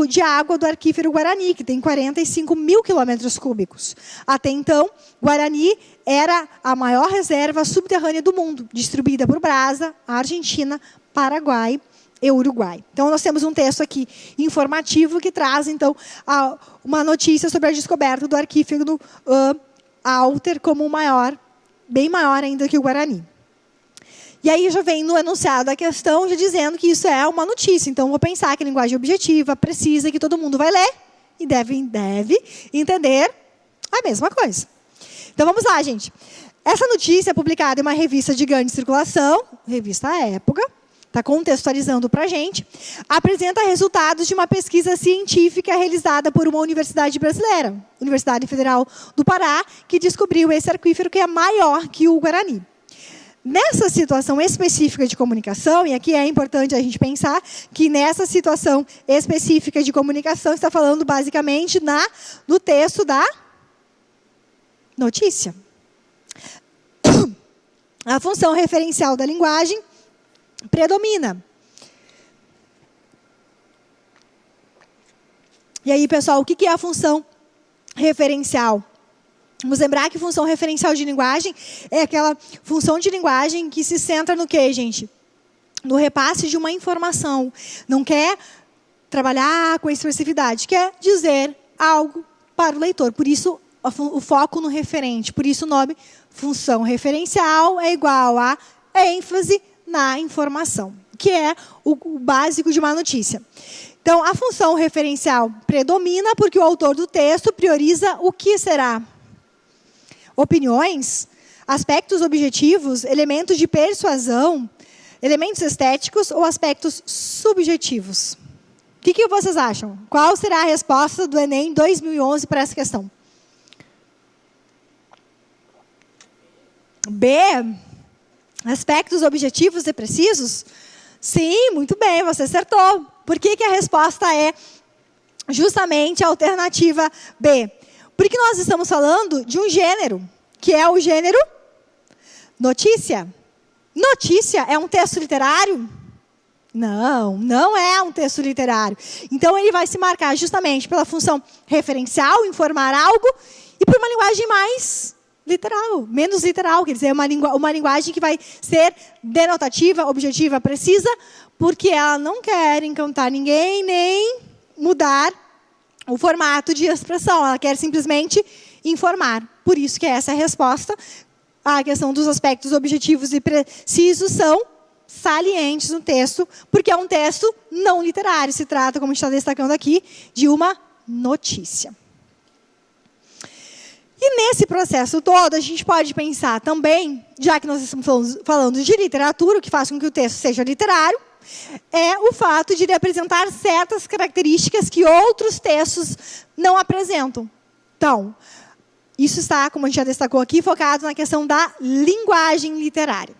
de água do aquífero Guarani, que tem 45 mil quilômetros cúbicos. Até então, Guarani era a maior reserva subterrânea do mundo, distribuída por Brasa, Argentina, Paraguai e Uruguai. Então, nós temos um texto aqui informativo que traz, então, uma notícia sobre a descoberta do aquífero Alter como o maior, bem maior ainda que o Guarani. E aí já vem no enunciado da questão já dizendo que isso é uma notícia. Então, vou pensar que a linguagem objetiva precisa que todo mundo vai ler e deve entender a mesma coisa. Então, vamos lá, gente. Essa notícia é publicada em uma revista de grande circulação, revista Época, está contextualizando para a gente, apresenta resultados de uma pesquisa científica realizada por uma universidade brasileira, Universidade Federal do Pará, que descobriu esse aquífero que é maior que o Guarani. Nessa situação específica de comunicação, e aqui é importante a gente pensar que nessa situação específica de comunicação está falando basicamente no texto da notícia. A função referencial da linguagem predomina. E aí, pessoal, o que é a função referencial? Vamos lembrar que função referencial de linguagem é aquela função de linguagem que se centra no quê, gente? No repasse de uma informação. Não quer trabalhar com expressividade, quer dizer algo para o leitor. Por isso, o foco no referente. Por isso, o nome função referencial é igual a ênfase na informação, que é o básico de uma notícia. Então, a função referencial predomina porque o autor do texto prioriza o que será? Opiniões, aspectos objetivos, elementos de persuasão, elementos estéticos ou aspectos subjetivos. O que vocês acham? Qual será a resposta do Enem 2011 para essa questão? B. Aspectos objetivos e precisos? Sim, muito bem, você acertou. Por que a resposta é justamente a alternativa B? Porque nós estamos falando de um gênero, que é o gênero notícia. Notícia é um texto literário? Não, não é um texto literário. Então, ele vai se marcar justamente pela função referencial, informar algo, e por uma linguagem mais literal, menos literal, quer dizer, uma linguagem que vai ser denotativa, objetiva, precisa, porque ela não quer encantar ninguém, nem mudar o formato de expressão. Ela quer simplesmente informar. Por isso que essa é a resposta. A questão dos aspectos objetivos e precisos são salientes no texto, porque é um texto não literário. Se trata, como a gente está destacando aqui, de uma notícia. E nesse processo todo, a gente pode pensar também, já que nós estamos falando de literatura, o que faz com que o texto seja literário, é o fato de ele apresentar certas características que outros textos não apresentam. Então, isso está, como a gente já destacou aqui, focado na questão da linguagem literária.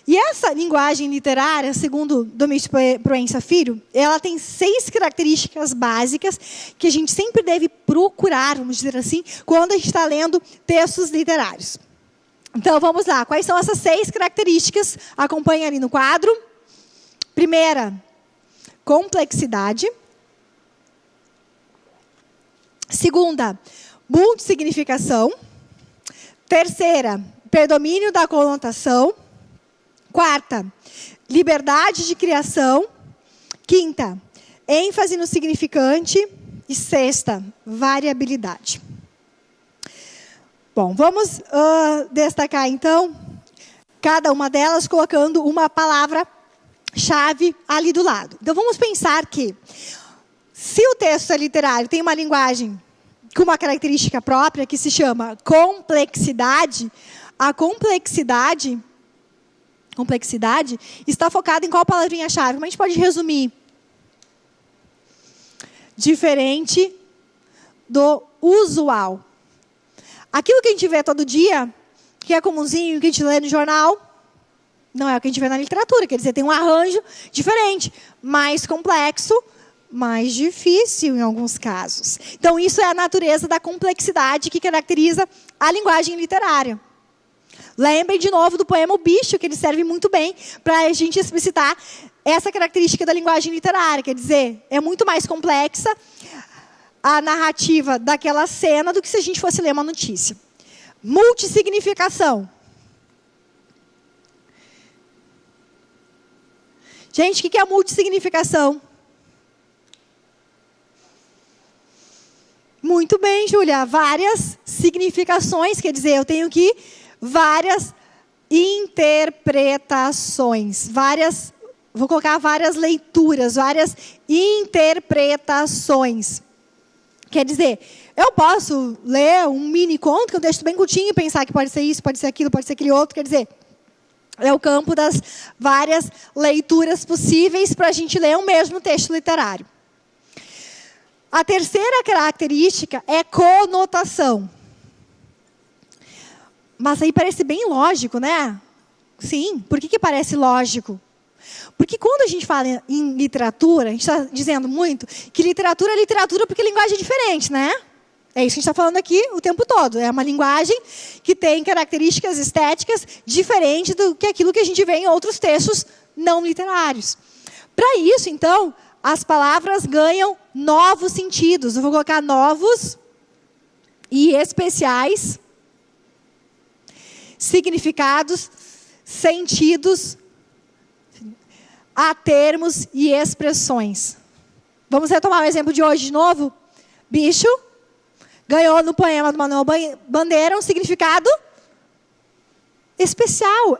E essa linguagem literária, segundo Domingos Proença Filho, ela tem 6 características básicas que a gente sempre deve procurar, vamos dizer assim, quando a gente está lendo textos literários. Então, vamos lá. Quais são essas 6 características? Acompanhe ali no quadro. Primeira, complexidade. Segunda, multissignificação. Terceira, predomínio da conotação. Quarta, liberdade de criação. Quinta, ênfase no significante. E sexta, variabilidade. Bom, vamos destacar, então, cada uma delas colocando uma palavra-chave ali do lado. Então, vamos pensar que, se o texto é literário, tem uma linguagem com uma característica própria, que se chama complexidade, a complexidade está focada em qual palavrinha-chave? Como a gente pode resumir? Diferente do usual. Aquilo que a gente vê todo dia, que é comumzinho, que a gente lê no jornal, não é o que a gente vê na literatura. Quer dizer, tem um arranjo diferente, mais complexo, mais difícil em alguns casos. Então, isso é a natureza da complexidade que caracteriza a linguagem literária. Lembrem de novo do poema O Bicho, que ele serve muito bem para a gente explicitar essa característica da linguagem literária. Quer dizer, é muito mais complexa a narrativa daquela cena do que se a gente fosse ler uma notícia. Multissignificação. Gente, o que é a multissignificação? Muito bem, Júlia. Várias significações, quer dizer, eu tenho que várias interpretações, vou colocar várias leituras, várias interpretações. Quer dizer, eu posso ler um mini conto, que eu deixo bem curtinho, e pensar que pode ser isso, pode ser aquilo, pode ser aquele outro. Quer dizer, é o campo das várias leituras possíveis para a gente ler um mesmo texto literário. A terceira característica é conotação. Mas aí parece bem lógico, né? Sim, por que parece lógico? Porque quando a gente fala em literatura, a gente está dizendo muito que literatura é literatura porque a linguagem é diferente, né? É isso que a gente está falando aqui o tempo todo. É uma linguagem que tem características estéticas diferentes do que aquilo que a gente vê em outros textos não literários. Para isso, então, as palavras ganham novos sentidos. Eu vou colocar novos e especiais significados, sentidos, a termos e expressões. Vamos retomar o exemplo de hoje de novo? Bicho ganhou no poema do Manuel Bandeira um significado especial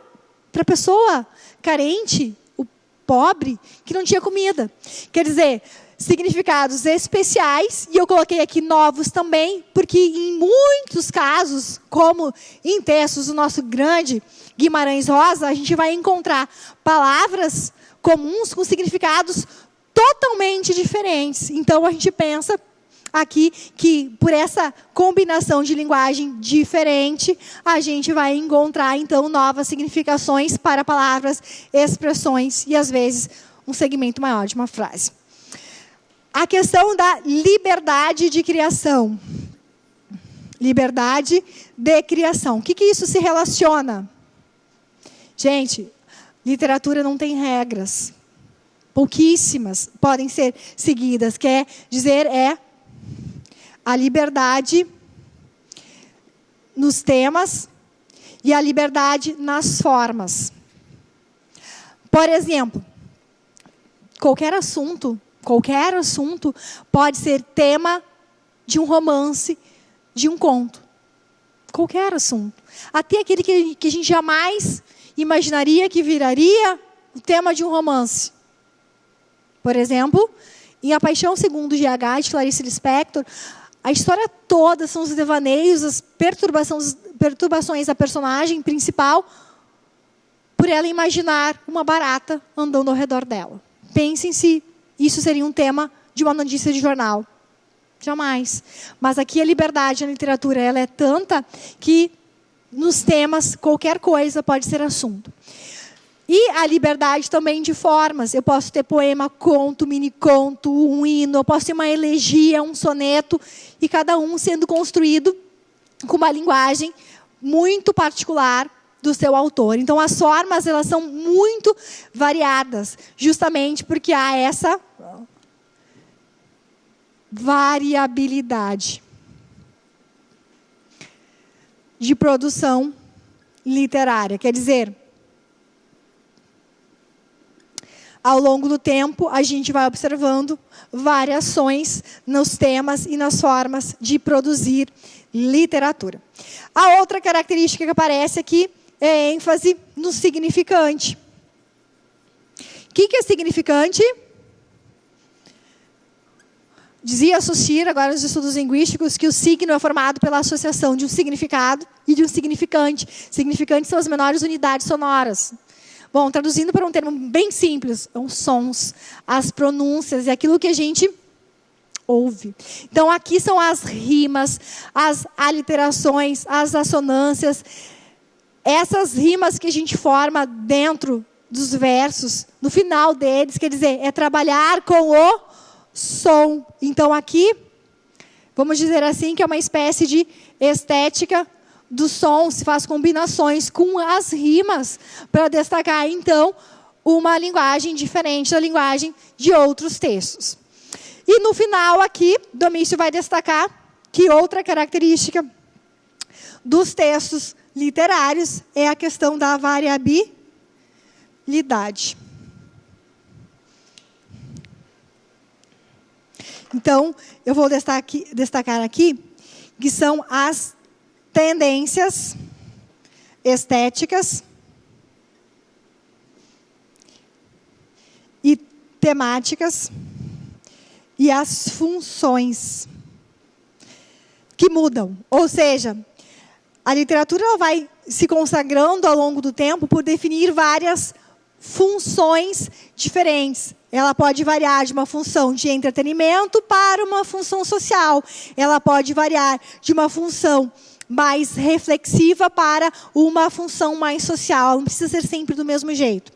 para a pessoa carente, o pobre, que não tinha comida. Quer dizer, significados especiais, e eu coloquei aqui novos também, porque em muitos casos, como em textos do nosso grande Guimarães Rosa, a gente vai encontrar palavras comuns com significados totalmente diferentes. Então, a gente pensa aqui que, por essa combinação de linguagem diferente, a gente vai encontrar, então, novas significações para palavras, expressões e, às vezes, um segmento maior de uma frase. A questão da liberdade de criação. Liberdade de criação. O que isso se relaciona? Gente, literatura não tem regras. Pouquíssimas podem ser seguidas. Quer dizer, é a liberdade nos temas e a liberdade nas formas. Por exemplo, qualquer assunto pode ser tema de um romance, de um conto. Qualquer assunto. Até aquele que a gente jamais imaginaria que viraria o tema de um romance. Por exemplo, em A Paixão Segundo GH, de Clarice Lispector, a história toda são os devaneios, as perturbações da personagem principal, por ela imaginar uma barata andando ao redor dela. Pensem se isso seria um tema de uma notícia de jornal. Jamais. Mas aqui a liberdade na literatura ela é tanta que nos temas qualquer coisa pode ser assunto. E a liberdade também de formas. Eu posso ter poema, conto, mini-conto, um hino, eu posso ter uma elegia, um soneto, e cada um sendo construído com uma linguagem muito particular do seu autor. Então, as formas, elas são muito variadas, justamente porque há essa variabilidade de produção literária. Quer dizer, ao longo do tempo, a gente vai observando variações nos temas e nas formas de produzir literatura. A outra característica que aparece aqui é ênfase no significante. O que é significante? Dizia Saussure, agora nos estudos linguísticos, que o signo é formado pela associação de um significado e de um significante. Significantes são as menores unidades sonoras. Bom, traduzindo para um termo bem simples, são os sons, as pronúncias e aquilo que a gente ouve. Então, aqui são as rimas, as aliterações, as assonâncias. Essas rimas que a gente forma dentro dos versos, no final deles, quer dizer, é trabalhar com o som. Então, aqui, vamos dizer assim, que é uma espécie de estética do som, se faz combinações com as rimas para destacar, então, uma linguagem diferente da linguagem de outros textos. E no final aqui, Domício vai destacar que outra característica dos textos literários é a questão da variabilidade. Então, eu vou destacar aqui que são as tendências estéticas e temáticas e as funções que mudam. Ou seja, a literatura ela vai se consagrando ao longo do tempo por definir várias funções diferentes. Ela pode variar de uma função de entretenimento para uma função social. Ela pode variar de uma função mais reflexiva para uma função mais social. Não precisa ser sempre do mesmo jeito.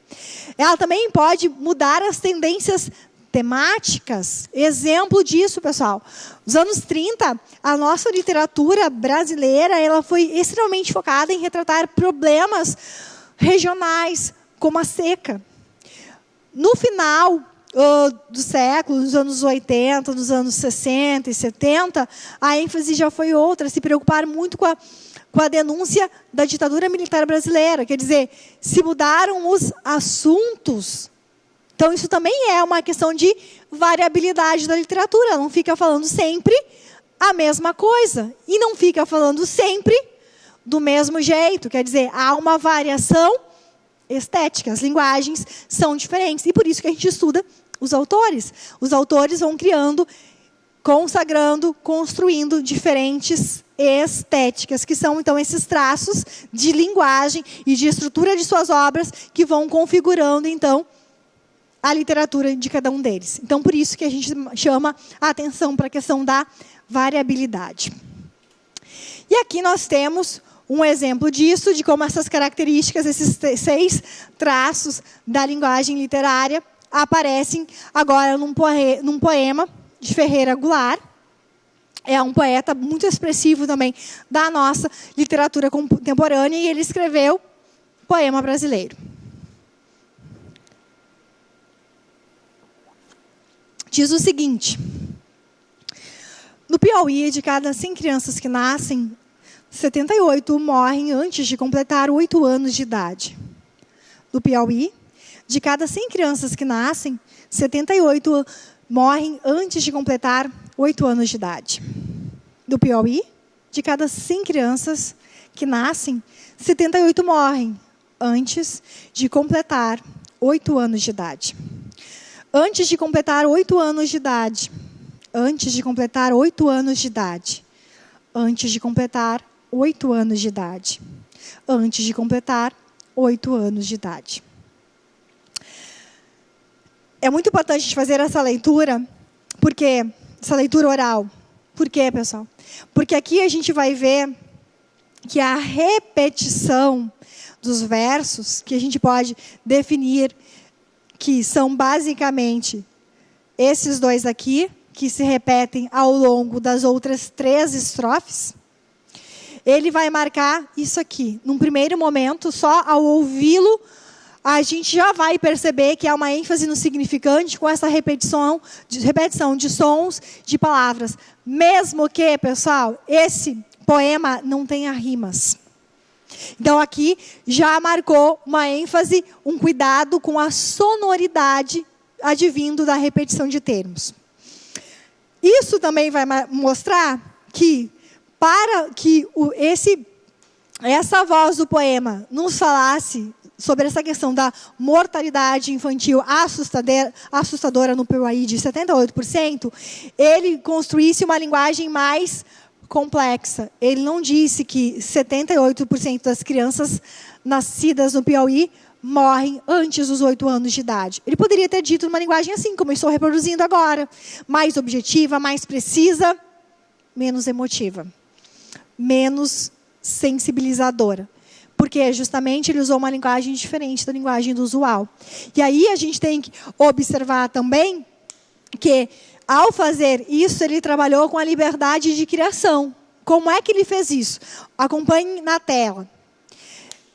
Ela também pode mudar as tendências temáticas. Exemplo disso, pessoal. Nos anos 30, a nossa literatura brasileira ela foi extremamente focada em retratar problemas regionais, como a seca. No final do século, nos anos 80, nos anos 60 e 70, a ênfase já foi outra, se preocupar muito com a denúncia da ditadura militar brasileira. Quer dizer, se mudaram os assuntos. Então, isso também é uma questão de variabilidade da literatura. Ela não fica falando sempre a mesma coisa. E não fica falando sempre do mesmo jeito. Quer dizer, há uma variação estética. As linguagens são diferentes. E por isso que a gente estuda os autores. Os autores vão criando, consagrando, construindo diferentes estéticas, que são, então, esses traços de linguagem e de estrutura de suas obras que vão configurando, então, a literatura de cada um deles. Então, por isso que a gente chama a atenção para a questão da variabilidade. E aqui nós temos um exemplo disso, de como essas características, esses 6 traços da linguagem literária, aparecem agora num poema de Ferreira Goulart. É um poeta muito expressivo também da nossa literatura contemporânea, e ele escreveu Poema Brasileiro. Diz o seguinte: no Piauí, de cada 100 crianças que nascem, 78 morrem antes de completar 8 anos de idade. No Piauí, de cada 100 crianças que nascem, 78 morrem antes de completar 8 anos de idade. No Piauí, de cada 100 crianças que nascem, 78 morrem antes de completar 8 anos de idade. Antes de completar 8 anos de idade. Antes de completar 8 anos de idade. Antes de completar 8 anos de idade. Antes de completar 8 anos de idade. É muito importante a gente fazer essa leitura, porque essa leitura oral. Por quê, pessoal? Porque aqui a gente vai ver que a repetição dos versos, que a gente pode definir que são basicamente esses dois aqui, que se repetem ao longo das outras 3 estrofes, ele vai marcar isso aqui. Num primeiro momento, só ao ouvi-lo, a gente já vai perceber que há uma ênfase no significante com essa repetição de sons, de palavras. Mesmo que, pessoal, esse poema não tenha rimas. Então, aqui já marcou uma ênfase, um cuidado com a sonoridade advindo da repetição de termos. Isso também vai mostrar que, para que essa voz do poema nos falasse sobre essa questão da mortalidade infantil assustadora no Piauí de 78%, ele construísse uma linguagem mais complexa. Ele não disse que 78% das crianças nascidas no Piauí morrem antes dos 8 anos de idade. Ele poderia ter dito uma linguagem assim, como eu estou reproduzindo agora, mais objetiva, mais precisa, menos emotiva, menos sensibilizadora. Porque justamente ele usou uma linguagem diferente da linguagem do usual. E aí a gente tem que observar também que, ao fazer isso, ele trabalhou com a liberdade de criação. Como é que ele fez isso? Acompanhe na tela.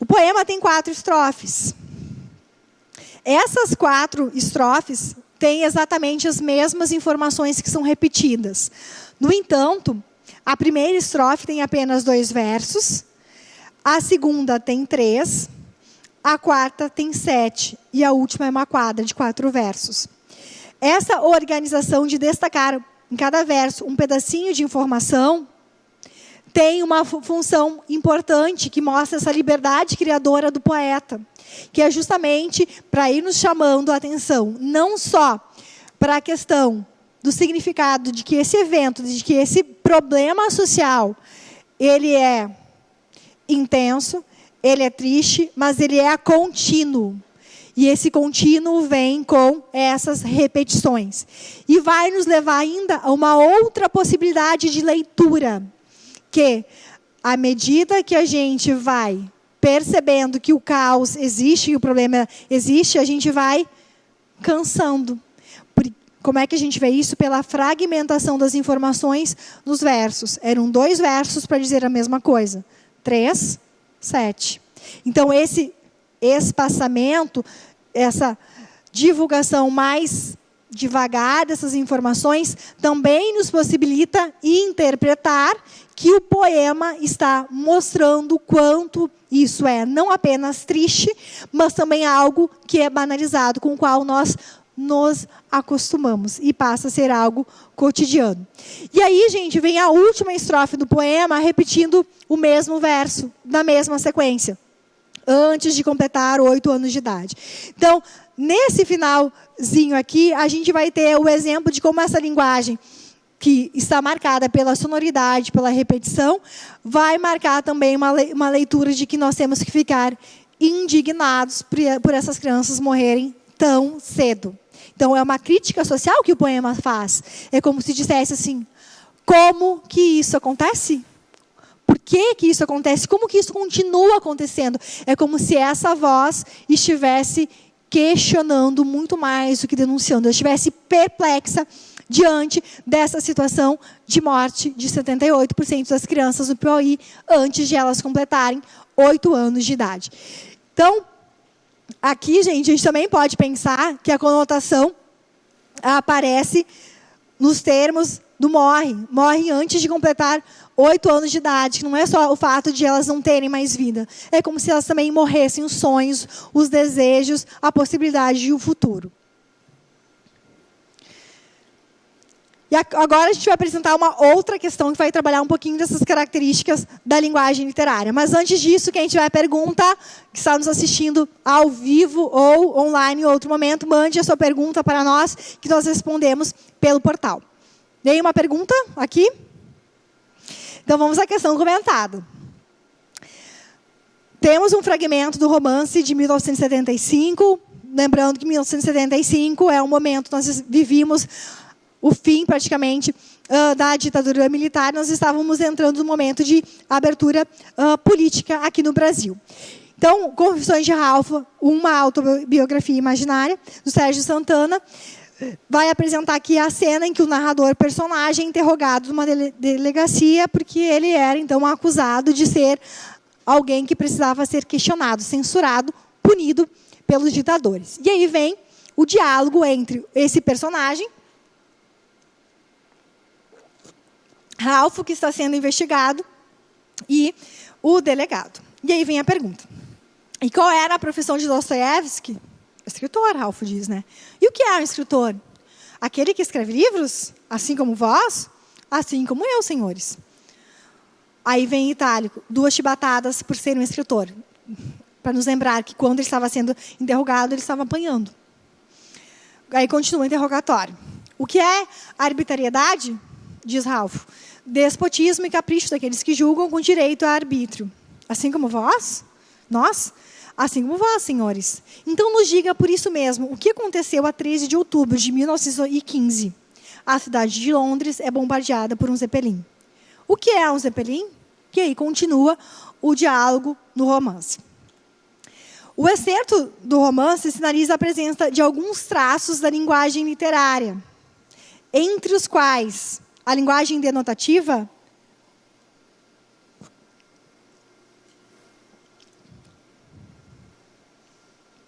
O poema tem 4 estrofes. Essas 4 estrofes têm exatamente as mesmas informações que são repetidas. No entanto, a primeira estrofe tem apenas 2 versos, a segunda tem 3, a quarta tem 7 e a última é uma quadra de 4 versos. Essa organização de destacar em cada verso um pedacinho de informação tem uma função importante que mostra essa liberdade criadora do poeta, que é justamente para ir nos chamando a atenção, não só para a questão do significado de que esse evento, de que esse problema social, ele é intenso, ele é triste, mas ele é contínuo. E esse contínuo vem com essas repetições. E vai nos levar ainda a uma outra possibilidade de leitura, que, à medida que a gente vai percebendo que o caos existe e o problema existe, a gente vai cansando. Como é que a gente vê isso? Pela fragmentação das informações nos versos. Eram 2 versos para dizer a mesma coisa. 3, 7. Então, esse espaçamento, essa divulgação mais devagar dessas informações, também nos possibilita interpretar que o poema está mostrando o quanto isso é não apenas triste, mas também algo que é banalizado, com o qual nós nos acostumamos e passa a ser algo cotidiano. E aí, gente, vem a última estrofe do poema repetindo o mesmo verso, na mesma sequência, antes de completar 8 anos de idade. Então, nesse finalzinho aqui, a gente vai ter o exemplo de como essa linguagem, que está marcada pela sonoridade, pela repetição, vai marcar também uma leitura de que nós temos que ficar indignados por essas crianças morrerem tão cedo. Então, é uma crítica social que o poema faz. É como se dissesse assim, como que isso acontece? Por que que isso acontece? Como que isso continua acontecendo? É como se essa voz estivesse questionando muito mais do que denunciando. Estivesse perplexa diante dessa situação de morte de 78% das crianças do Piauí antes de elas completarem 8 anos de idade. Então, aqui, gente, a gente também pode pensar que a conotação aparece nos termos do morre. Morre antes de completar 8 anos de idade, que não é só o fato de elas não terem mais vida. É como se elas também morressem os sonhos, os desejos, a possibilidade de um futuro. E agora a gente vai apresentar uma outra questão que vai trabalhar um pouquinho dessas características da linguagem literária. Mas antes disso, quem tiver pergunta, que está nos assistindo ao vivo ou online em outro momento, mande a sua pergunta para nós, que nós respondemos pelo portal. Nenhuma pergunta aqui? Então vamos à questão comentada. Temos um fragmento do romance de 1975. Lembrando que 1975 é um momento que nós vivíamos o fim, praticamente, da ditadura militar. Nós estávamos entrando no momento de abertura política aqui no Brasil. Então, Confissões de Ralph, uma autobiografia imaginária, do Sérgio Santana, vai apresentar aqui a cena em que o narrador personagem é interrogado numa delegacia, porque ele era, então, acusado de ser alguém que precisava ser questionado, censurado, punido pelos ditadores. E aí vem o diálogo entre esse personagem, Ralph, que está sendo investigado, e o delegado. E aí vem a pergunta. E qual era a profissão de Dostoiévski? Escritor, Ralph diz, né? E o que é um escritor? Aquele que escreve livros? Assim como vós? Assim como eu, senhores. Aí vem em itálico, 2 chibatadas por ser um escritor. Para nos lembrar que quando ele estava sendo interrogado, ele estava apanhando. Aí continua o interrogatório. O que é arbitrariedade? Diz Ralph. Despotismo e capricho daqueles que julgam com direito a arbítrio. Assim como vós? Nós? Assim como vós, senhores. Então nos diga por isso mesmo o que aconteceu a 13 de outubro de 1915. A cidade de Londres é bombardeada por um Zeppelin. O que é um Zeppelin? E aí continua o diálogo no romance. O excerto do romance sinaliza a presença de alguns traços da linguagem literária, entre os quais a linguagem denotativa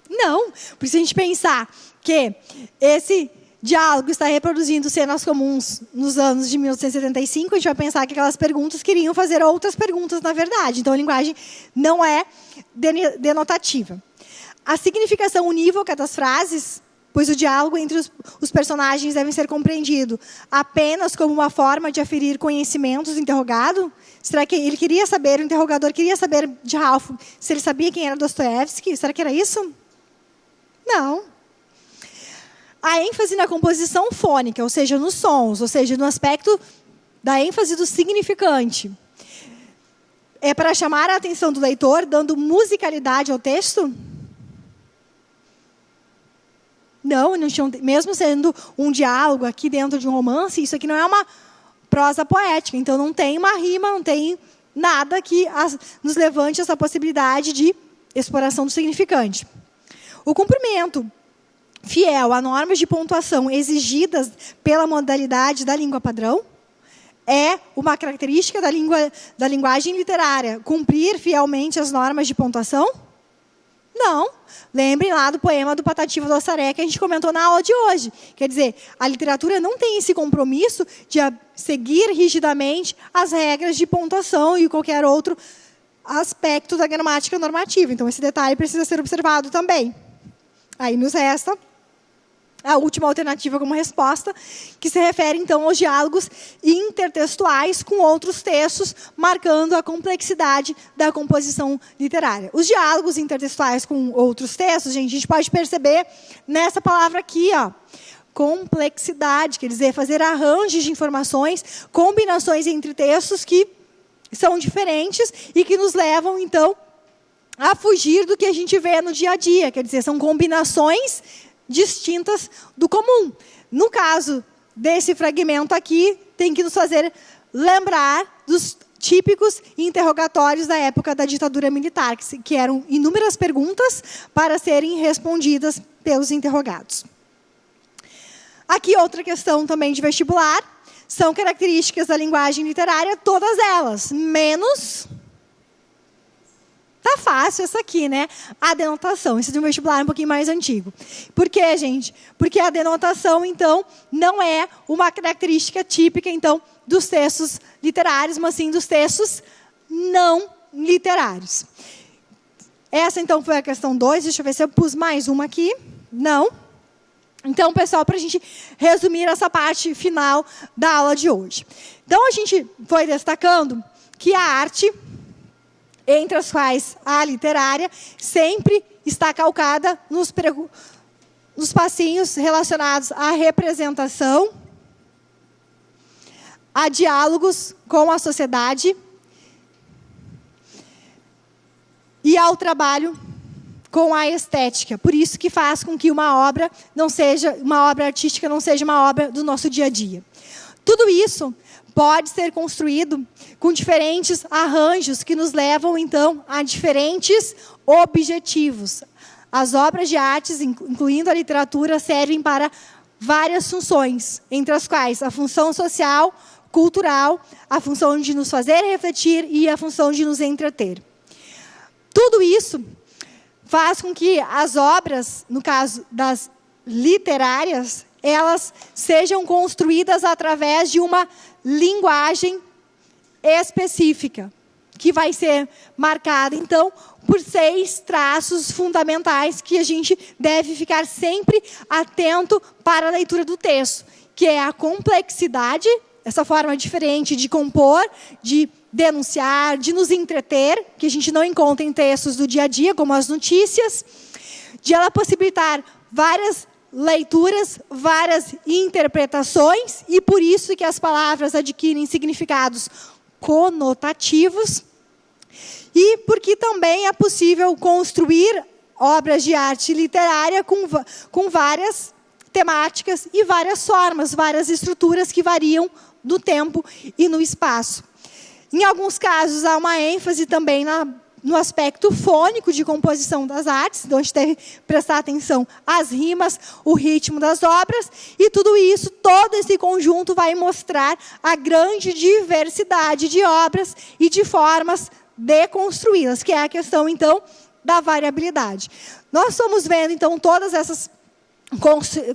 não. Porque se a gente pensar que esse diálogo está reproduzindo cenas comuns nos anos de 1875, a gente vai pensar que aquelas perguntas queriam fazer outras perguntas, na verdade. Então, a linguagem não é denotativa. A significação unívoca das frases, pois o diálogo entre os personagens deve ser compreendido apenas como uma forma de aferir conhecimentos do interrogado? Será que ele queria saber, o interrogador queria saber de Ralph se ele sabia quem era Dostoiévski? Será que era isso? Não. A ênfase na composição fônica, ou seja, nos sons, ou seja, no aspecto da ênfase do significante, é para chamar a atenção do leitor, dando musicalidade ao texto? Não, mesmo sendo um diálogo aqui dentro de um romance, isso aqui não é uma prosa poética, então não tem uma rima, não tem nada que nos levante essa possibilidade de exploração do significante. O cumprimento fiel a normas de pontuação exigidas pela modalidade da língua padrão é uma característica da linguagem literária. Cumprir fielmente as normas de pontuação? Não. Lembrem lá do poema do Patativa do Assaré, que a gente comentou na aula de hoje. Quer dizer, a literatura não tem esse compromisso de seguir rigidamente as regras de pontuação e qualquer outro aspecto da gramática normativa. Então, esse detalhe precisa ser observado também. Aí nos resta a última alternativa como resposta, que se refere, então, aos diálogos intertextuais com outros textos, marcando a complexidade da composição literária. Os diálogos intertextuais com outros textos, gente, a gente pode perceber nessa palavra aqui, ó, complexidade, quer dizer, fazer arranjos de informações, combinações entre textos que são diferentes e que nos levam, então, a fugir do que a gente vê no dia a dia. Quer dizer, são combinações distintas do comum. No caso desse fragmento aqui, tem que nos fazer lembrar dos típicos interrogatórios da época da ditadura militar, que eram inúmeras perguntas para serem respondidas pelos interrogados. Aqui, outra questão também de vestibular, são características da linguagem literária, todas elas, menos... Tá fácil essa aqui, né? A denotação. Isso de um vestibular um pouquinho mais antigo. Por quê, gente? Porque a denotação, então, não é uma característica típica, então, dos textos literários, mas sim dos textos não literários. Essa, então, foi a questão 2. Deixa eu ver se eu pus mais uma aqui. Não. Então, pessoal, para a gente resumir essa parte final da aula de hoje. Então, a gente foi destacando que a arte, entre as quais a literária, sempre está calcada nos passinhos relacionados à representação, a diálogos com a sociedade e ao trabalho com a estética. Por isso que faz com que uma obra artística não seja uma obra do nosso dia a dia. Tudo isso pode ser construído com diferentes arranjos que nos levam, então, a diferentes objetivos. As obras de artes, incluindo a literatura, servem para várias funções, entre as quais a função social, cultural, a função de nos fazer refletir e a função de nos entreter. Tudo isso faz com que as obras, no caso das literárias, elas sejam construídas através de uma linguagem específica, que vai ser marcada, então, por 6 traços fundamentais que a gente deve ficar sempre atento para a leitura do texto, que é a complexidade, essa forma diferente de compor, de denunciar, de nos entreter, que a gente não encontra em textos do dia a dia, como as notícias, de ela possibilitar várias leituras, várias interpretações, e por isso que as palavras adquirem significados conotativos, e porque também é possível construir obras de arte literária com várias temáticas e várias formas, várias estruturas que variam no tempo e no espaço. Em alguns casos, há uma ênfase também no aspecto fônico de composição das artes, então a gente deve prestar atenção às rimas, o ritmo das obras, e tudo isso, todo esse conjunto vai mostrar a grande diversidade de obras e de formas de construí-las, que é a questão, então, da variabilidade. Nós estamos vendo, então, todas essas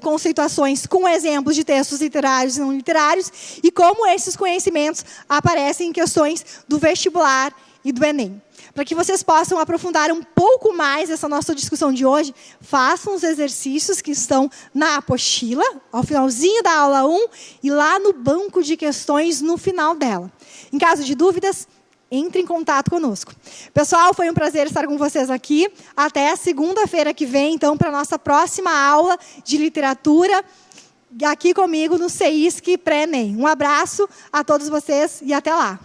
conceituações com exemplos de textos literários e não literários, e como esses conhecimentos aparecem em questões do vestibular e do Enem. Para que vocês possam aprofundar um pouco mais essa nossa discussão de hoje, façam os exercícios que estão na apostila, ao finalzinho da aula 1, e lá no banco de questões no final dela. Em caso de dúvidas, entre em contato conosco. Pessoal, foi um prazer estar com vocês aqui. Até segunda-feira que vem, então, para a nossa próxima aula de literatura, aqui comigo no CEISC Pré-ENEM. Um abraço a todos vocês e até lá.